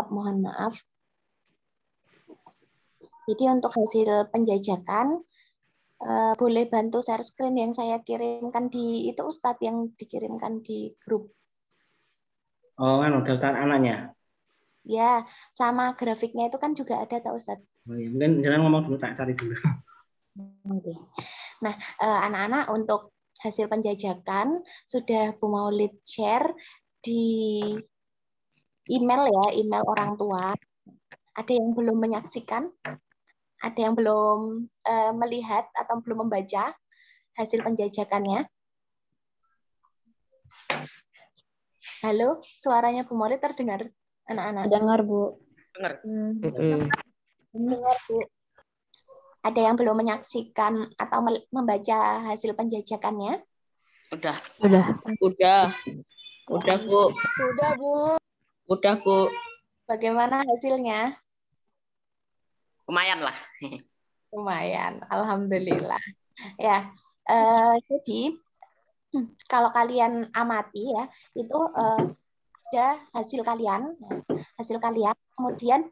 mohon maaf. Jadi untuk hasil penjajakan, boleh bantu share screen yang saya kirimkan di itu Ustadz, yang dikirimkan di grup. Oh, daftar anaknya. Ya, sama grafiknya itu kan juga ada tak Ustadz? Oh, ya. Mungkin jangan ngomong dulu, tak cari dulu. Oke. Nah, anak-anak untuk hasil penjajakan sudah Bu Maulid share di email ya, email orang tua. Ada yang belum menyaksikan? Ada yang belum melihat atau belum membaca hasil penjajakannya? Halo, suaranya Bu Maulid terdengar anak-anak? Dengar, Bu. Dengar. Dengar, Bu. Ada yang belum menyaksikan atau membaca hasil penjajakannya? Udah. Udah, Bu. Udah, Bu. Udah, Bu. Bagaimana hasilnya? Lumayan lah. Lumayan, alhamdulillah. Ya, jadi kalau kalian amati ya, itu ada hasil kalian, kemudian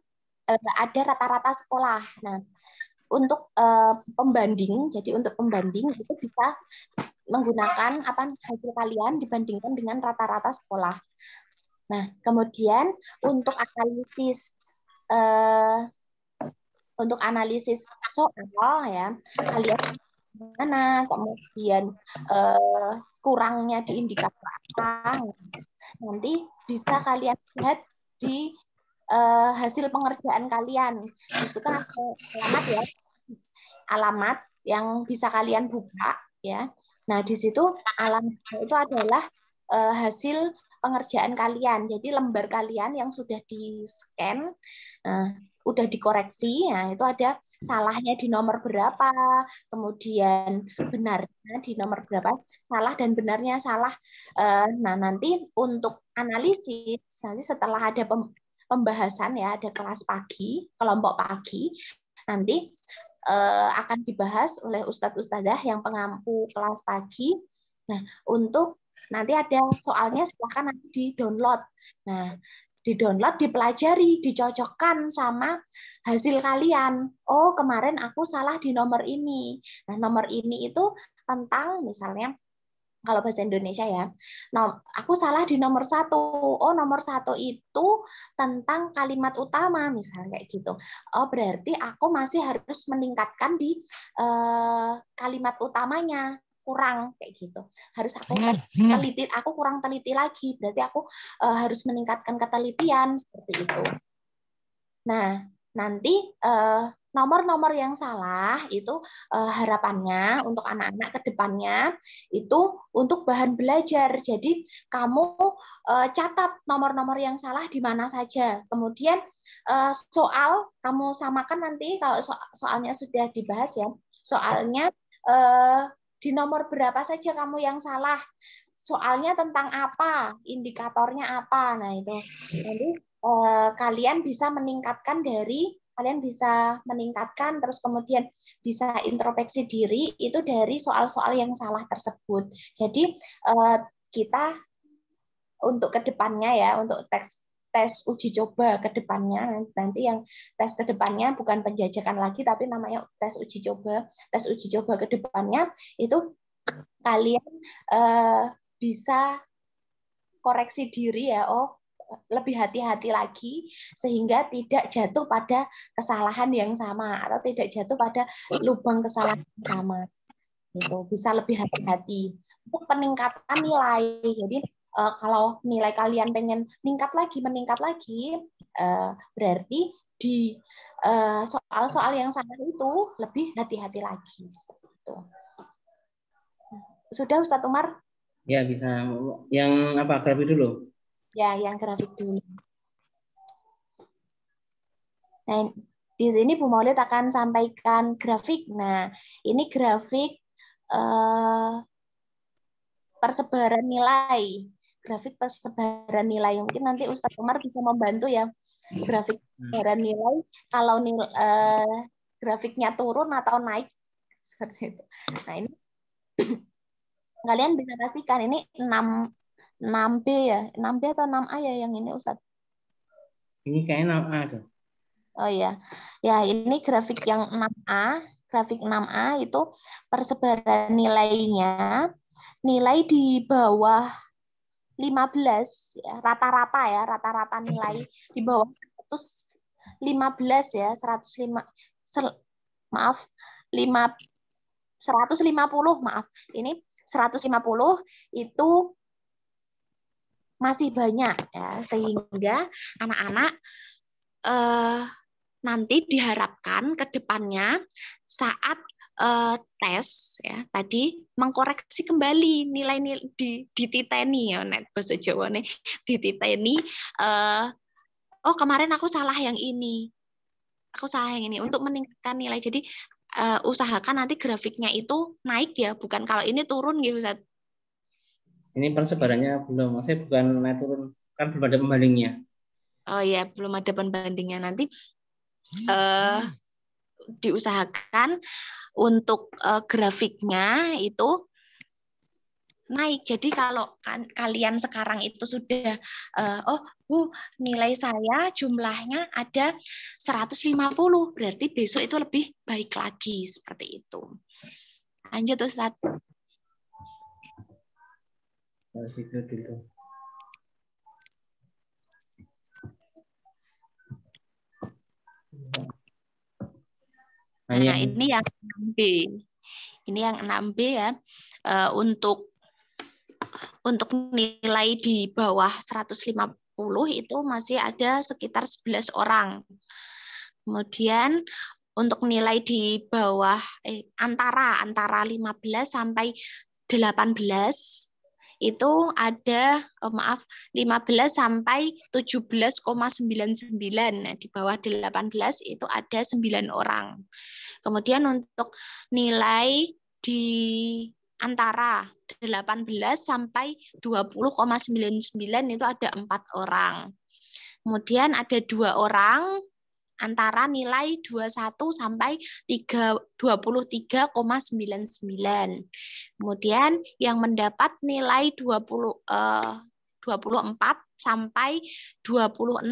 ada rata-rata sekolah. Nah, untuk pembanding, jadi untuk pembanding itu bisa menggunakan hasil kalian dibandingkan dengan rata-rata sekolah. Nah, kemudian untuk analisis soal ya, kalian mana, kemudian kurangnya di indikator apa, nanti bisa kalian lihat di hasil pengerjaan kalian. Itu kan ada alamat ya, alamat yang bisa kalian buka ya. Nah, di situ alamatnya itu adalah hasil pengerjaan kalian. Jadi lembar kalian yang sudah di-scan, udah dikoreksi, nah itu ada salahnya di nomor berapa, kemudian benarnya di nomor berapa, salah dan benarnya salah. Nah, nanti untuk analisis, nanti setelah ada pembahasan ya, ada kelas pagi, kelompok pagi, nanti akan dibahas oleh Ustadz Ustazah yang pengampu kelas pagi. Nah, untuk nanti ada soalnya silahkan nanti di-download. Nah, di-download, dipelajari, dicocokkan sama hasil kalian. Oh, kemarin aku salah di nomor ini. Nah, nomor ini itu tentang misalnya kalau bahasa Indonesia ya, aku salah di nomor 1. Oh, nomor 1 itu tentang kalimat utama, misalnya kayak gitu. Oh, berarti aku masih harus meningkatkan di kalimat utamanya, kurang kayak gitu. Harus aku teliti, aku kurang teliti lagi. Berarti aku harus meningkatkan ketelitian seperti itu. Nah, nanti nomor-nomor yang salah itu harapannya untuk anak-anak ke depannya itu untuk bahan belajar. Jadi kamu catat nomor-nomor yang salah di mana saja. Kemudian soal kamu samakan nanti kalau soalnya sudah dibahas ya. Soalnya di nomor berapa saja kamu yang salah. Soalnya tentang apa, indikatornya apa. Nah, itu nanti kalian bisa meningkatkan terus kemudian bisa introspeksi diri itu dari soal-soal yang salah tersebut. Jadi kita untuk kedepannya ya, untuk tes uji coba kedepannya, nanti yang tes kedepannya bukan penjajakan lagi tapi namanya tes uji coba. Tes uji coba kedepannya itu kalian bisa koreksi diri ya, lebih hati-hati lagi sehingga tidak jatuh pada kesalahan yang sama atau tidak jatuh pada lubang kesalahan yang sama. Itu bisa lebih hati-hati untuk peningkatan nilai. Jadi kalau nilai kalian pengen meningkat lagi, berarti di soal-soal yang sama itu lebih hati-hati lagi. Seperti itu. Sudah Ustadz Umar? Ya, bisa. Yang apa? Grafik dulu. Ya, yang grafik dulu. Nah, di sini Bu Maulid akan sampaikan grafik. Nah, ini grafik persebaran nilai. Grafik persebaran nilai. Mungkin nanti Ustadz Umar bisa membantu ya. Grafik persebaran nilai. Kalau grafiknya turun atau naik. Seperti itu. Nah, ini kalian bisa pastikan ini 6B ya. 6B atau 6A ya yang ini Ustadz? Ini kayaknya 6A tuh. Oh ya. Ya, ini grafik yang 6A. Grafik 6A itu persebaran nilainya. Nilai di bawah 15 ya, rata-rata ya, rata-rata nilai di bawah 115 ya, 105 maaf, 150 maaf. Ini 150 itu masih banyak ya, sehingga anak-anak nanti diharapkan ke depannya saat tes ya tadi mengkoreksi kembali nilai-nilai dititeni ya net bahasa Jawa nih dititeni oh kemarin aku salah yang ini untuk meningkatkan nilai jadi usahakan nanti grafiknya itu naik ya bukan kalau ini turun gitu Ustaz. Ini persebarannya belum, maksudnya bukan naik turun, kan belum ada pembandingnya. Oh ya belum ada pembandingnya nanti diusahakan untuk grafiknya itu naik. Jadi kalau kalian sekarang itu sudah oh Bu, nilai saya jumlahnya ada 150, berarti besok itu lebih baik lagi seperti itu. Lanjut Ustaz. Video dulu. Nah, ini yang 6B. Ini yang 6B ya. Untuk nilai di bawah 150 itu masih ada sekitar 11 orang. Kemudian untuk nilai di bawah antara 15 sampai 18 itu ada 15 sampai 17,99. Nah, di bawah 18 itu ada 9 orang. Kemudian untuk nilai di antara 18 sampai 20,99 itu ada 4 orang. Kemudian ada 2 orang antara nilai 21 sampai 23,99. Kemudian yang mendapat nilai 24 sampai 26,99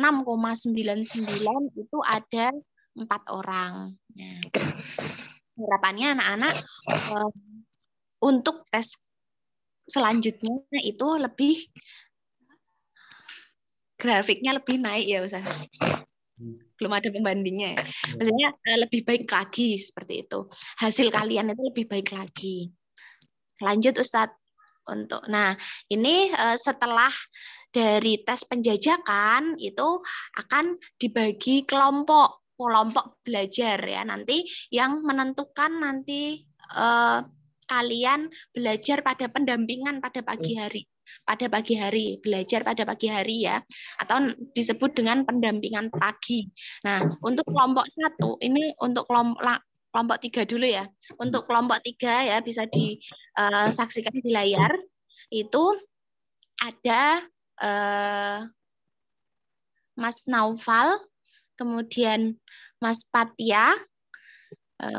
itu ada 4 orang. Nah, harapannya anak-anak untuk tes selanjutnya itu lebih grafiknya lebih naik ya Ustaz. Belum ada pembandingnya ya. Maksudnya lebih baik lagi seperti itu. Hasil kalian itu lebih baik lagi. Lanjut Ustadz. Nah, ini setelah dari tes penjajakan itu akan dibagi kelompok belajar ya. Nanti yang menentukan nanti kalian belajar pada pendampingan pada pagi hari. Belajar pada pagi hari ya, atau disebut dengan pendampingan pagi. Nah, untuk kelompok 1 ini untuk kelompok 3 dulu ya. Untuk kelompok 3 ya bisa disaksikan di layar itu ada Mas Naufal, kemudian Mas Patia,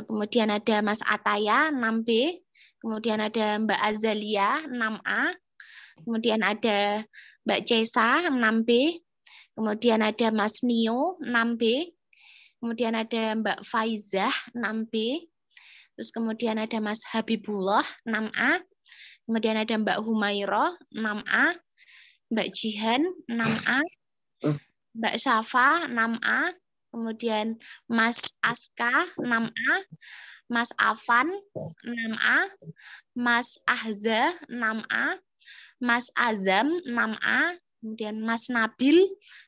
kemudian ada Mas Ataya 6B, kemudian ada Mbak Azalia 6A. Kemudian ada Mbak Cesa 6B, kemudian ada Mas Nio 6B, kemudian ada Mbak Faizah 6B, terus kemudian ada Mas Habibullah 6A, kemudian ada Mbak Humairah 6A, Mbak Jihan 6A, Mbak Syafa 6A, kemudian Mas Aska 6A, Mas Afan 6A, Mas Ahza 6A, Mas Azam 6A, kemudian Mas Nabil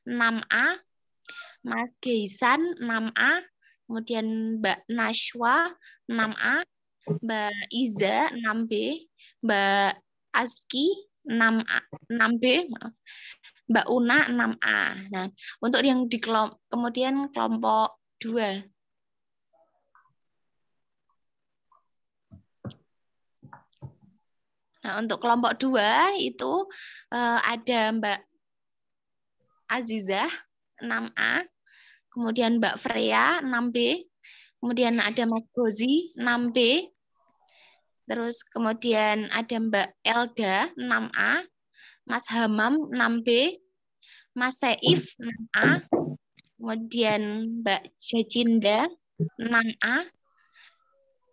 6A, Mas Geisan 6A, kemudian Mbak Nashwa 6A, Mbak Iza 6B, Mbak Aski 6B, maaf. Mbak Una 6A. Nah, untuk yang di kemudian kelompok 2. Nah, untuk kelompok 2 itu ada Mbak Azizah 6A, kemudian Mbak Freya 6B, kemudian ada Mas Gozi 6B, terus kemudian ada Mbak Elda 6A, Mas Hamam 6B, Mas Seif 6A, kemudian Mbak Jacinda 6A,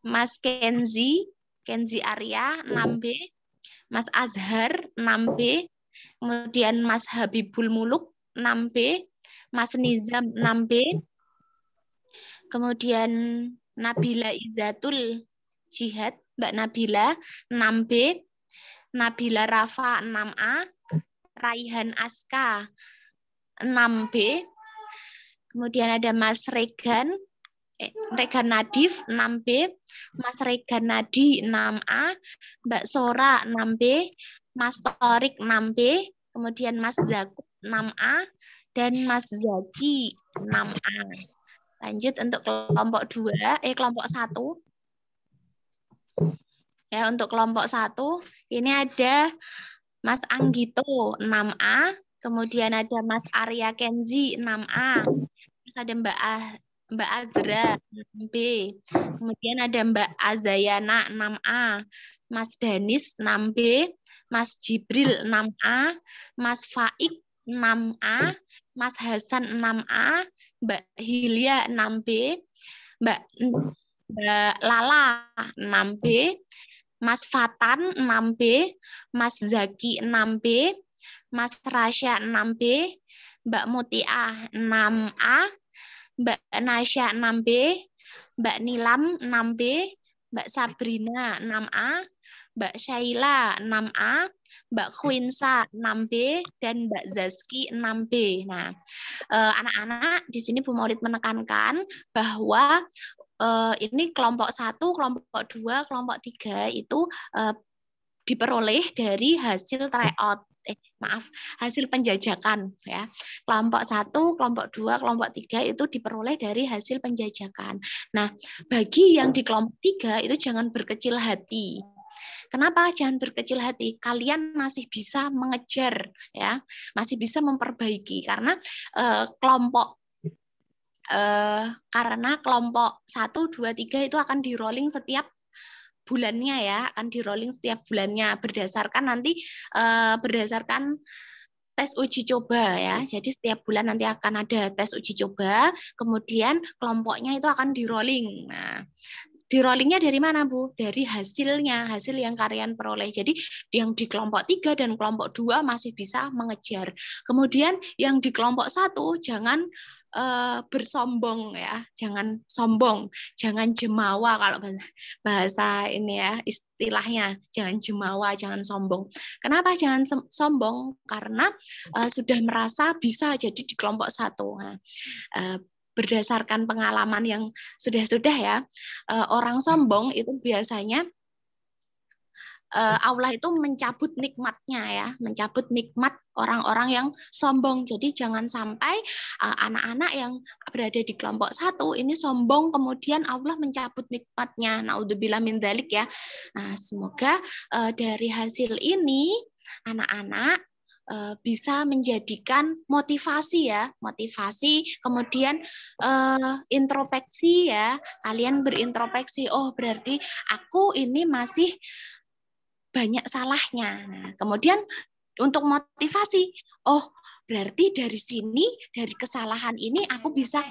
Mas Kenzi Arya 6B, Mas Azhar 6B, kemudian Mas Habibul Muluk 6B, Mas Nizam 6B, kemudian Nabila Izatul Jihad, Mbak Nabila 6B, Nabila Rafa 6A, Raihan Aska 6B, kemudian ada Mas Regan Nadif 6B, Mas Regan Nadi 6A, Mbak Sora 6B, Mas Torik 6B, kemudian Mas Zakub 6A, dan Mas Zaki 6A. Lanjut untuk kelompok 1. Ya, untuk kelompok 1 ini ada Mas Anggito 6A, kemudian ada Mas Arya Kenzi 6A, terus ada Mbak Azra 6B, kemudian ada Mbak Azayana 6A, Mas Danis 6B, Mas Jibril 6A, Mas Faik 6A, Mas Hasan 6A, Mbak Hilya 6B, Mbak Lala 6B, Mas Fatan 6B, Mas Zaki 6B, Mas Rasya 6B, Mbak Mutiah 6A, Mbak Nasya 6B, Mbak Nilam 6B, Mbak Sabrina 6A, Mbak Syaila 6A, Mbak Khwinsa 6B, dan Mbak Zaski 6B. Nah, anak-anak di sini Bu Maulid menekankan bahwa ini kelompok 1, kelompok 2, kelompok 3 itu diperoleh dari hasil tryout. Hasil penjajakan ya. Kelompok 1, kelompok 2, kelompok 3 itu diperoleh dari hasil penjajakan. Nah, bagi yang di kelompok 3 itu jangan berkecil hati. Kenapa jangan berkecil hati? Kalian masih bisa mengejar ya, masih bisa memperbaiki karena kelompok 1, 2, 3 itu akan di rolling setiap bulannya ya, akan di rolling setiap bulannya berdasarkan berdasarkan tes uji coba ya. Jadi setiap bulan nanti akan ada tes uji coba, kemudian kelompoknya itu akan di rolling. Nah, di rollingnya dari mana Bu? Dari hasilnya, hasil yang kalian peroleh. Jadi yang di kelompok 3 dan kelompok 2 masih bisa mengejar. Kemudian yang di kelompok 1 jangan bersombong ya, jangan sombong, jangan jemawa kalau bahasa ini ya istilahnya, jangan jemawa, jangan sombong. Kenapa jangan sombong? Karena sudah merasa bisa jadi di kelompok 1. Nah, berdasarkan pengalaman yang sudah ya, orang sombong itu biasanya Allah itu mencabut nikmatnya ya, mencabut nikmat orang-orang yang sombong. Jadi jangan sampai anak-anak yang berada di kelompok 1 ini sombong kemudian Allah mencabut nikmatnya. Naudzubillah min dzalik ya. Nah, semoga dari hasil ini anak-anak bisa menjadikan motivasi ya, motivasi, kemudian introspeksi ya, kalian berintrospeksi, oh berarti aku ini masih banyak salahnya. Nah, kemudian untuk motivasi, oh berarti dari sini, dari kesalahan ini aku bisa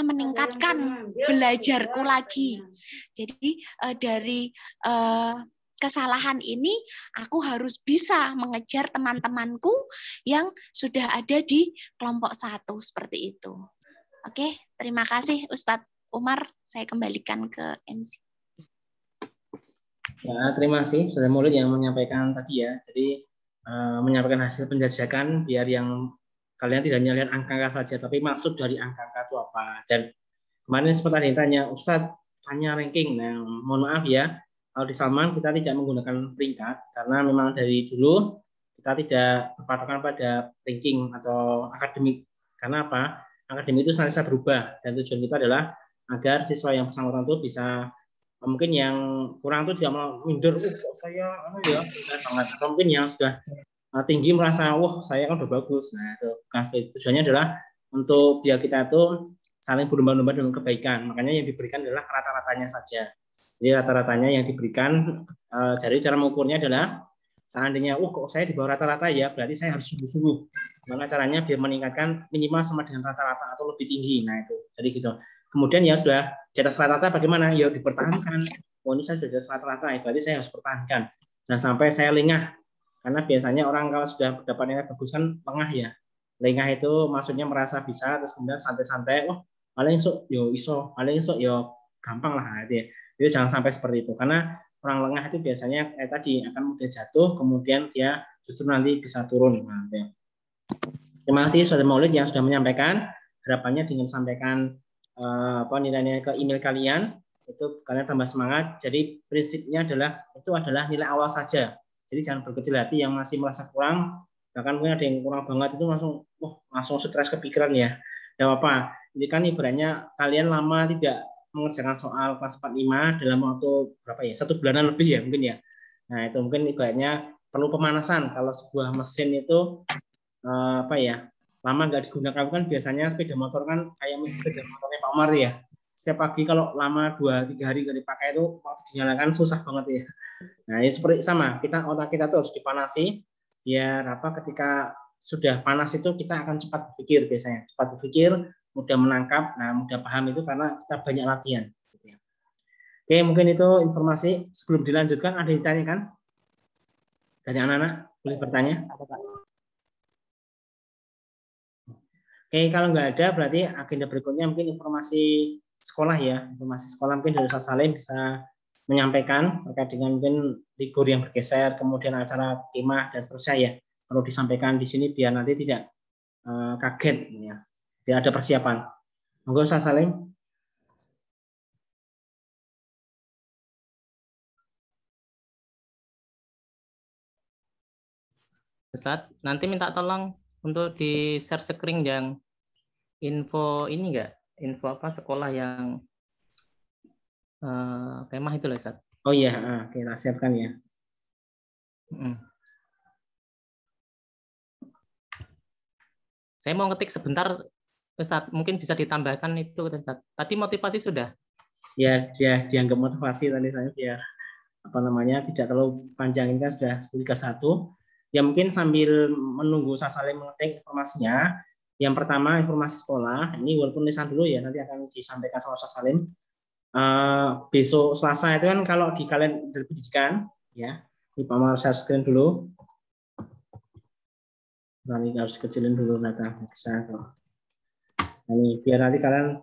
meningkatkan belajarku lagi. Jadi dari kesalahan ini aku harus bisa mengejar teman-temanku yang sudah ada di kelompok 1 seperti itu. Oke, terima kasih Ustadz Umar. Saya kembalikan ke MC. Ya, terima kasih Saudara Maulid yang menyampaikan tadi ya. Jadi menyampaikan hasil penjajakan biar yang kalian tidak hanya lihat angka-angka saja, tapi maksud dari angka-angka itu apa. Dan kemarin sempat ada yang tanya, Ustadz tanya ranking. Nah, mohon maaf ya, kalau di Salman kita tidak menggunakan peringkat karena memang dari dulu kita tidak berpatokan pada ranking atau akademik. Karena apa? Akademik itu senantiasa berubah dan tujuan kita adalah agar siswa yang bersangkutan itu bisa, mungkin yang kurang itu tidak mau minder, kok saya ya sangat, atau mungkin yang sudah tinggi merasa wah saya kan udah bagus. Nah, itu tujuannya adalah untuk biar kita itu saling berlomba-lomba dengan kebaikan. Makanya yang diberikan adalah rata-ratanya saja. Jadi rata-ratanya yang diberikan, jadi cara mengukurnya adalah seandainya, kok saya di bawah rata-rata ya, berarti saya harus sungguh-sungguh. Gimana caranya biar meningkatkan minimal sama dengan rata-rata atau lebih tinggi. Nah itu, jadi gitu. Kemudian ya sudah di atas rata-rata bagaimana? Ya dipertahankan. Oh ini saya sudah di atas rata-rata, ya berarti saya harus pertahankan. Jangan sampai saya lengah. Karena biasanya orang kalau sudah dapat nilai bagus kan lengah ya. Lengah itu maksudnya merasa bisa, terus kemudian santai-santai, paling esok yo iso, paling esok yo gampang lah. Jadi jangan sampai seperti itu. Karena orang lengah itu biasanya tadi akan mudah jatuh, kemudian dia justru nanti bisa turun. Nah, ya. Terima kasih Saudara Maulid yang sudah menyampaikan. Harapannya dengan sampaikan nilai-nilai ke email kalian, itu kalian tambah semangat. Jadi prinsipnya itu adalah nilai awal saja. Jadi jangan berkecil hati yang masih merasa kurang. Bahkan mungkin ada yang kurang banget itu langsung stres kepikiran ya. Tidak apa. Ini kan ibaratnya kalian lama tidak mengerjakan soal kelas 45 dalam waktu berapa ya? 1 bulanan lebih ya mungkin ya. Nah itu mungkin ibaratnya perlu pemanasan. Kalau sebuah mesin itu lama nggak digunakan kan biasanya sepeda motor kan kayak sepeda motornya Pak Umar ya. Setiap pagi kalau lama 2-3 hari nggak dipakai itu waktu dinyalakan susah banget ya. Nah ini seperti sama, otak kita tuh harus dipanasi biar ketika sudah panas itu kita akan cepat berpikir biasanya, cepat berpikir, mudah menangkap, mudah paham itu karena kita banyak latihan. Oke, mungkin itu informasi. Sebelum dilanjutkan ada yang ditanyakan dari anak-anak, boleh bertanya. Oke, kalau nggak ada berarti agenda berikutnya mungkin informasi sekolah ya, informasi sekolah mungkin dari Ustaz Salim bisa menyampaikan terkait dengan mungkin libur yang bergeser, kemudian acara kemah dan seterusnya ya, perlu disampaikan di sini biar nanti tidak kaget ya, biar ada persiapan. Monggo Ustaz Salim. Ustaz, nanti minta tolong untuk di share screen yang info ini enggak? Info sekolah yang kemah itu loh Ustaz. Oh iya, kita siapkan ya. Saya mau ngetik sebentar Ustaz, mungkin bisa ditambahkan itu Ustaz. Tadi motivasi sudah? Ya, dia dianggap motivasi tadi saya biar tidak terlalu panjang, ini kan sudah 10.31. Ya mungkin sambil menunggu Ustaz Salim mengetik informasinya. Yang pertama informasi sekolah, ini walaupun tulisan dulu ya, nanti akan disampaikan sama Ustaz Salim. Besok Selasa itu kan kalau di kalender pendidikan ya, ini Pak Mar share screen dulu. Nanti harus kecilin dulu data bisa. Ini biar nanti kalian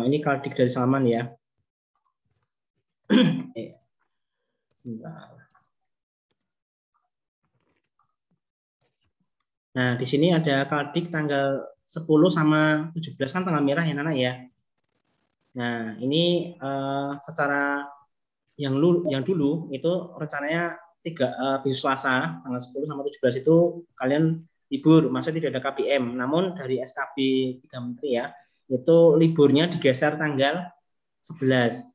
ini kaldik dari Salman ya. Nah, di sini ada kaldik tanggal 10 sama 17 kan tanggal merah ya Nana ya. Nah, ini secara yang dulu itu rencananya besok Selasa tanggal 10 sama 17 itu kalian libur, maksudnya tidak ada KPM. Namun dari SKB 3 Menteri ya, itu liburnya digeser tanggal 11.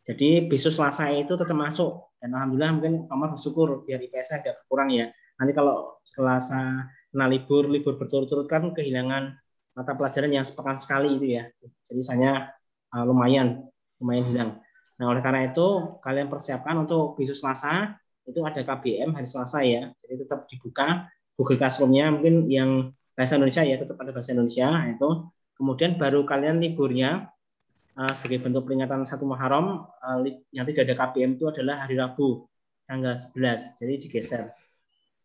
Jadi besok Selasa itu tetap masuk. Dan alhamdulillah mungkin Kamar bersyukur biar IPS-nya agak berkurang ya. Nanti kalau Selasa kena libur berturut-turut kan kehilangan mata pelajaran yang sepekan sekali itu ya. Jadi misalnya lumayan hilang. Nah, oleh karena itu kalian persiapkan untuk besok Selasa itu ada KBM hari Selasa ya. Jadi tetap dibuka Google Classroom-nya mungkin yang bahasa Indonesia ya, tetap ada bahasa Indonesia itu. Kemudian baru kalian liburnya sebagai bentuk peringatan 1 Muharram yang tidak ada KBM itu adalah hari Rabu tanggal 11. Jadi digeser.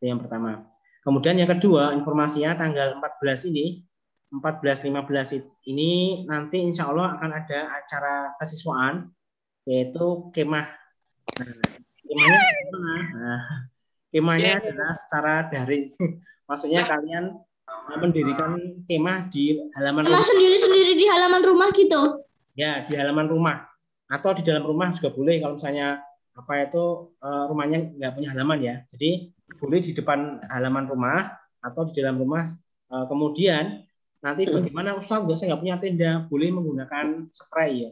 Itu yang pertama. Kemudian yang kedua, informasinya tanggal 14 ini 14-15 ini nanti insya Allah akan ada acara kesiswaan yaitu kemah. Nah, kemahnya gimana? Nah, kemahnya adalah secara daring. Maksudnya kalian mendirikan kemah di halaman rumah. Sendiri-sendiri di halaman rumah gitu? Ya, di halaman rumah. Atau di dalam rumah juga boleh kalau misalnya rumahnya nggak punya halaman ya. Jadi boleh di depan halaman rumah atau di dalam rumah. Kemudian nanti bagaimana Ustaz, saya nggak punya tenda, boleh menggunakan spray ya.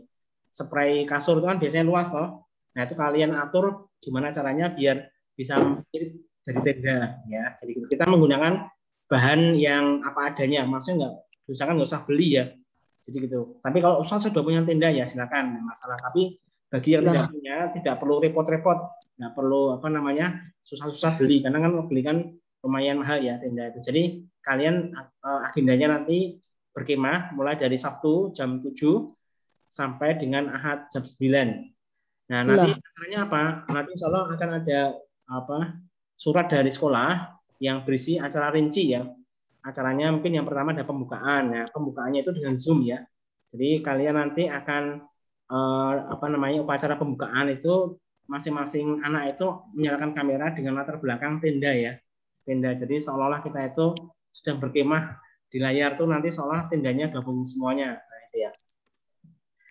Spray kasur itu kan biasanya luas loh. Nah itu kalian atur gimana caranya biar bisa jadi tenda ya. Jadi kita menggunakan bahan yang apa adanya, maksudnya nggak usah beli ya. Jadi gitu. Tapi kalau Ustaz sudah punya tenda ya silakan, masalah. Tapi Bagi yang tidak punya, tidak perlu repot-repot, nggak perlu susah-susah beli, karena kan beli kan lumayan mahal ya tenda itu. Jadi kalian agendanya nanti berkemah mulai dari Sabtu jam 7 sampai dengan Ahad jam 9. Nah, nanti acaranya apa? Nanti insya Allah akan ada surat dari sekolah yang berisi acara rinci ya. Acaranya mungkin yang pertama ada pembukaan. Nah, pembukaannya itu dengan Zoom ya. Jadi kalian nanti akan upacara pembukaan itu masing-masing anak itu menyalakan kamera dengan latar belakang tenda ya. Tenda. Jadi seolah-olah kita itu sedang berkemah di layar tuh nanti seolah tendanya gabung semuanya. Nah, itu ya.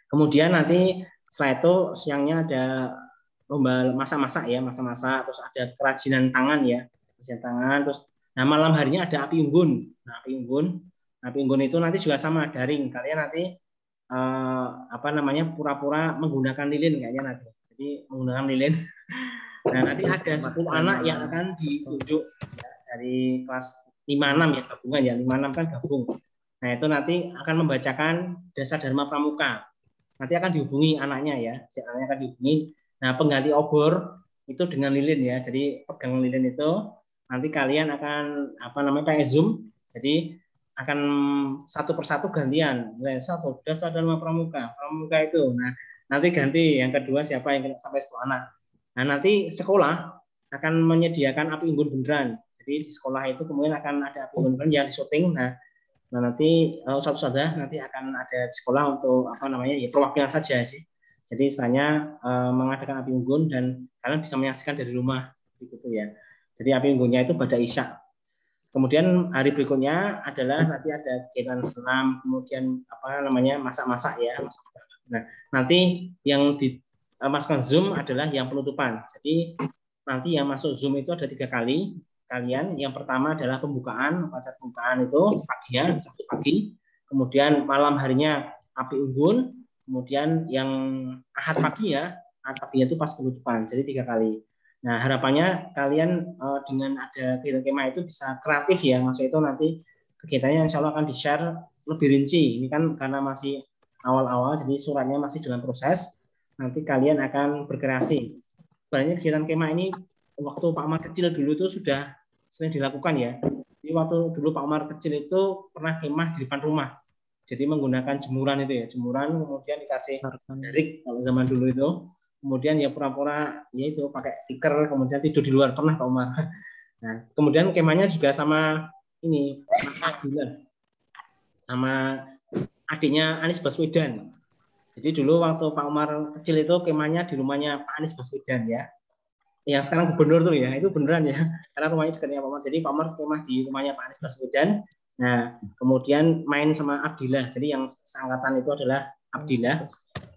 Kemudian nanti setelah itu siangnya ada lomba masak-masak ya, masak-masak, terus ada kerajinan tangan ya, kerajinan tangan, terus nah malam harinya ada api unggun. Nah, api unggun itu nanti juga sama daring. Kalian nanti pura-pura menggunakan lilin kayaknya nanti. Jadi menggunakan lilin. Nah, nanti ada 10 anak yang akan ditunjuk ya, dari kelas 5-6 ya gabungan ya, 5-6 kan gabung. Nah, itu nanti akan membacakan Dasar Dharma Pramuka. Nanti akan dihubungi anaknya ya, si anaknya akan dihubungi. Nah, pengganti obor itu dengan lilin ya. Jadi pegang lilin itu nanti kalian akan pakai Zoom. Jadi akan satu persatu gantian. Satu Dasar Dharma Pramuka itu. Nah, nanti ganti yang kedua siapa yang sampai 10 anak. Nah, nanti sekolah akan menyediakan api unggun beneran. Jadi di sekolah itu kemudian akan ada api unggun beneran yang syuting. Nah, nanti Ustaz nanti akan ada di sekolah untuk perwakilan saja sih. Jadi istilahnya mengadakan api unggun dan kalian bisa menyaksikan dari rumah gitu ya. Jadi api unggunnya itu pada Isya. Kemudian hari berikutnya adalah nanti ada kegiatan senam, kemudian masak-masak ya. Nah, nanti yang dimasukkan Zoom adalah yang penutupan. Jadi nanti yang masuk Zoom itu ada 3 kali. Kalian yang pertama adalah pembukaan, upacara pembukaan itu pagi ya, Sabtu pagi. Kemudian malam harinya api unggun. Kemudian yang Ahad pagi ya, Ahad pagi itu pas penutupan. Jadi 3 kali. Nah, harapannya kalian dengan ada kegiatan kemah itu bisa kreatif ya. Maksudnya itu nanti kegiatannya insya Allah akan di-share lebih rinci. Ini kan karena masih awal-awal, jadi suratnya masih dalam proses. Nanti kalian akan berkreasi. Sebenarnya kegiatan kemah ini waktu Pak Umar kecil dulu itu sudah sering dilakukan ya. Jadi waktu dulu Pak Umar kecil itu pernah kemah di depan rumah. Jadi menggunakan jemuran itu ya. Jemuran kemudian dikasih darik kalau zaman dulu itu. Kemudian ya pura-pura ya itu pakai tikar, kemudian tidur di luar, pernah Pak Umar. Nah, kemudian kemahnya juga sama ini Mas Adilah, sama adiknya Anies Baswedan. Jadi dulu waktu Pak Umar kecil itu kemahnya di rumahnya Pak Anies Baswedan ya. Yang sekarang gubernur tuh ya, itu beneran ya, karena rumahnya dekatnya Pak Umar. Jadi Pak Umar kemah di rumahnya Pak Anies Baswedan. Nah, kemudian main sama Abdillah. Jadi yang seangkatan itu adalah Abdillah,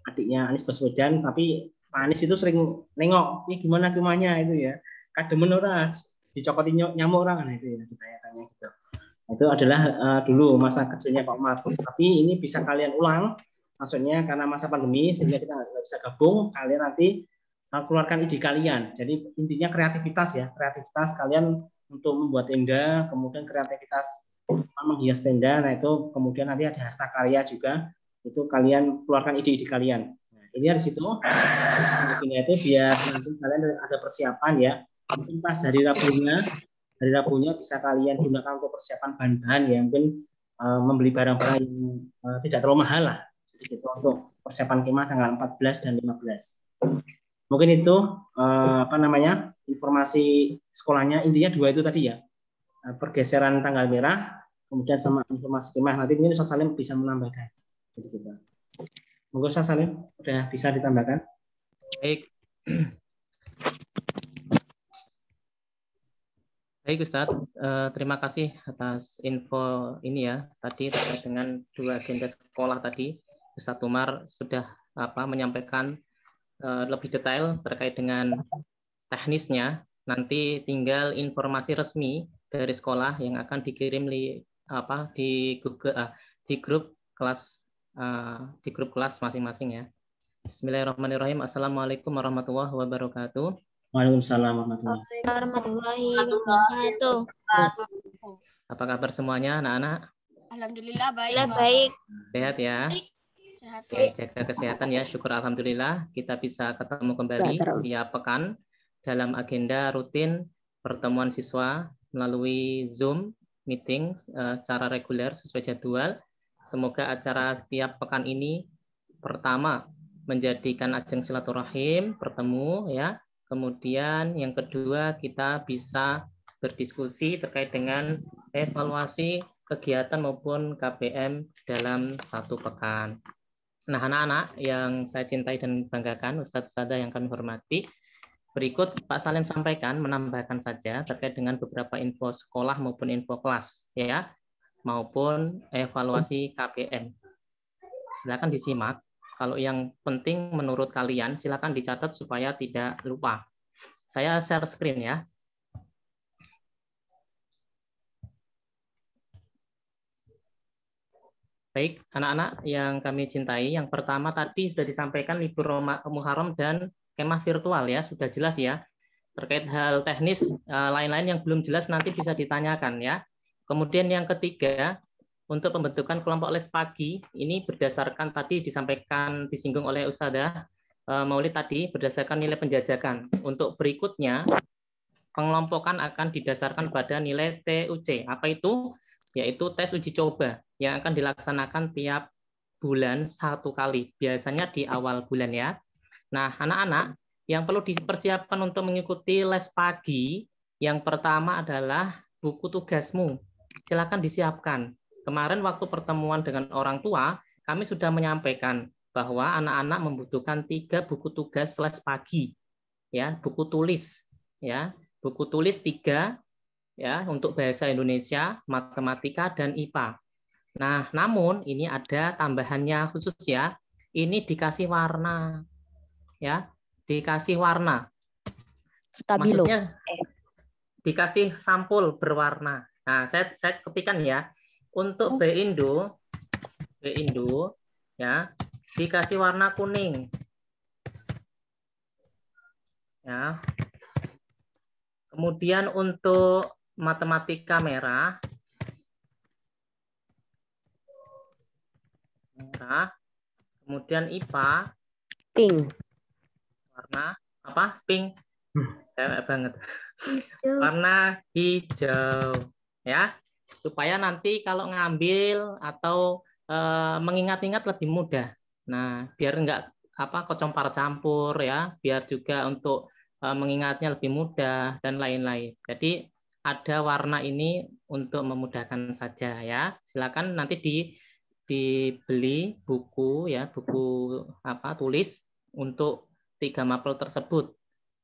adiknya Anies Baswedan, tapi Pak Anies itu sering nengok, ini gimana kemahnya itu ya, kademen orang, dicokotin nyamuk orang, itu ya, ditanya-tanya gitu. Itu adalah dulu masa kecilnya Pak Umar. Tapi ini bisa kalian ulang, maksudnya karena masa pandemi sehingga kita nggak bisa gabung, kalian nanti keluarkan ide kalian. Jadi intinya kreativitas ya, kreativitas kalian untuk membuat tenda, kemudian kreativitas menghias tenda. Nah itu kemudian nanti ada hasta karya juga, itu kalian keluarkan ide-ide kalian. Ini di situ, mungkin itu biar nanti kalian ada persiapan ya. Mungkin pas hari Rabunya bisa kalian gunakan untuk persiapan bahan-bahan ya. Mungkin membeli barang-barang yang tidak terlalu mahal lah. Jadi itu untuk persiapan kemah tanggal 14 dan 15. Mungkin itu informasi sekolahnya. Intinya 2 itu tadi ya. Pergeseran tanggal merah, kemudian sama informasi kemah. Nanti mungkin Ustaz Salim bisa menambahkan. Jadi gitu. Monggo Ustaz Salim, udah bisa ditambahkan. Baik. Baik Ustadz, terima kasih atas info ini ya. Tadi terkait dengan 2 agenda sekolah tadi, Ustadz Umar sudah menyampaikan lebih detail terkait dengan teknisnya. Nanti tinggal informasi resmi dari sekolah yang akan dikirim di grup kelas. Di grup kelas masing-masing ya. Bismillahirrahmanirrahim. Assalamualaikum warahmatullahi wabarakatuh. Waalaikumsalam warahmatullahi wabarakatuh. Apa kabar semuanya anak-anak? Alhamdulillah baik. Baik. Sehat ya. Oke, jaga kesehatan ya. Syukur alhamdulillah kita bisa ketemu kembali via pekan dalam agenda rutin pertemuan siswa melalui Zoom meeting secara reguler sesuai jadwal. Semoga acara setiap pekan ini pertama menjadikan ajang silaturahim, bertemu ya. Kemudian yang kedua kita bisa berdiskusi terkait dengan evaluasi kegiatan maupun KPM dalam satu pekan. Nah, anak-anak yang saya cintai dan banggakan, Ustadz-Ustadzah yang kami hormati, berikut Pak Salim sampaikan, menambahkan saja terkait dengan beberapa info sekolah maupun info kelas, ya, maupun evaluasi KPM. Silakan disimak. Kalau yang penting menurut kalian, silakan dicatat supaya tidak lupa. Saya share screen ya. Baik, anak-anak yang kami cintai, yang pertama tadi sudah disampaikan libur Muharram dan kemah virtual ya, sudah jelas ya. Terkait hal teknis lain-lain yang belum jelas nanti bisa ditanyakan ya. Kemudian yang ketiga, untuk pembentukan kelompok les pagi, ini berdasarkan tadi disampaikan, disinggung oleh Ustadzah Maulid tadi, berdasarkan nilai penjajakan. Untuk berikutnya, pengelompokan akan didasarkan pada nilai TUC. Apa itu? Yaitu tes uji coba yang akan dilaksanakan tiap bulan 1 kali, biasanya di awal bulan ya. Nah, anak-anak yang perlu dipersiapkan untuk mengikuti les pagi, yang pertama adalah buku tugasmu. Silakan disiapkan. Kemarin waktu pertemuan dengan orang tua, kami sudah menyampaikan bahwa anak-anak membutuhkan 3 buku tugas les pagi, ya, buku tulis, ya, buku tulis 3. Ya, untuk bahasa Indonesia, matematika, dan IPA. Nah, namun ini ada tambahannya khusus ya. Ini dikasih warna. Ya, dikasih warna. Stabilo. Maksudnya dikasih sampul berwarna. Nah, saya ketikan ya. Untuk B-Indo ya, dikasih warna kuning. Ya. Kemudian untuk matematika merah, kemudian IPA Pink. warna apa? Pink. Cewek banget. Warna hijau, ya, supaya nanti kalau ngambil atau mengingat-ingat lebih mudah. Nah, biar enggak kecampur ya, biar juga untuk mengingatnya lebih mudah dan lain-lain. Jadi ada warna ini untuk memudahkan saja ya. Silakan nanti dibeli buku ya, buku tulis untuk 3 mapel tersebut.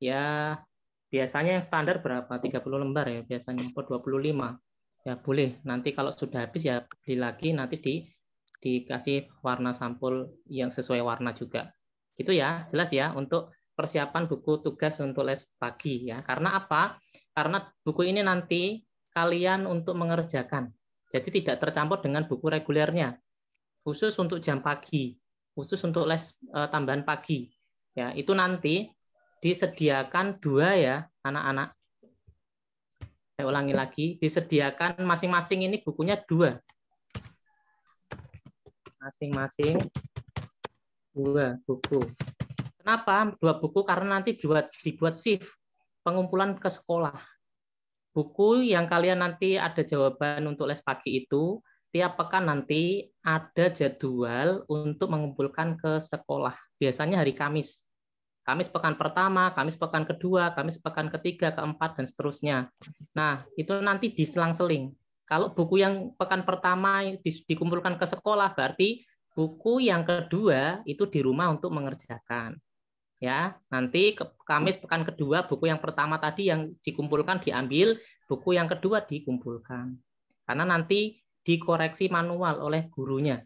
Ya, biasanya yang standar berapa? 30 lembar ya biasanya, atau 25. Ya, boleh. Nanti kalau sudah habis ya beli lagi, nanti dikasih warna sampul yang sesuai warna juga. Gitu ya, jelas ya untuk persiapan buku tugas untuk les pagi ya. Karena apa? Karena buku ini nanti kalian untuk mengerjakan. Jadi tidak tercampur dengan buku regulernya. Khusus untuk jam pagi, khusus untuk les tambahan pagi. Ya, itu nanti disediakan 2 ya, anak-anak. Saya ulangi lagi, disediakan masing-masing ini bukunya 2. Masing-masing 2 buku. Kenapa 2 buku? Karena nanti dibuat shift pengumpulan ke sekolah. Buku yang kalian nanti ada jawaban untuk les pagi itu, tiap pekan nanti ada jadwal untuk mengumpulkan ke sekolah. Biasanya hari Kamis. Kamis pekan pertama, Kamis pekan kedua, Kamis pekan ketiga, keempat, dan seterusnya. Nah, itu nanti diselang-seling. Kalau buku yang pekan pertama dikumpulkan ke sekolah, berarti buku yang kedua itu di rumah untuk mengerjakan. Ya, nanti Kamis pekan kedua buku yang pertama tadi yang dikumpulkan diambil, buku yang kedua dikumpulkan. Karena nanti dikoreksi manual oleh gurunya.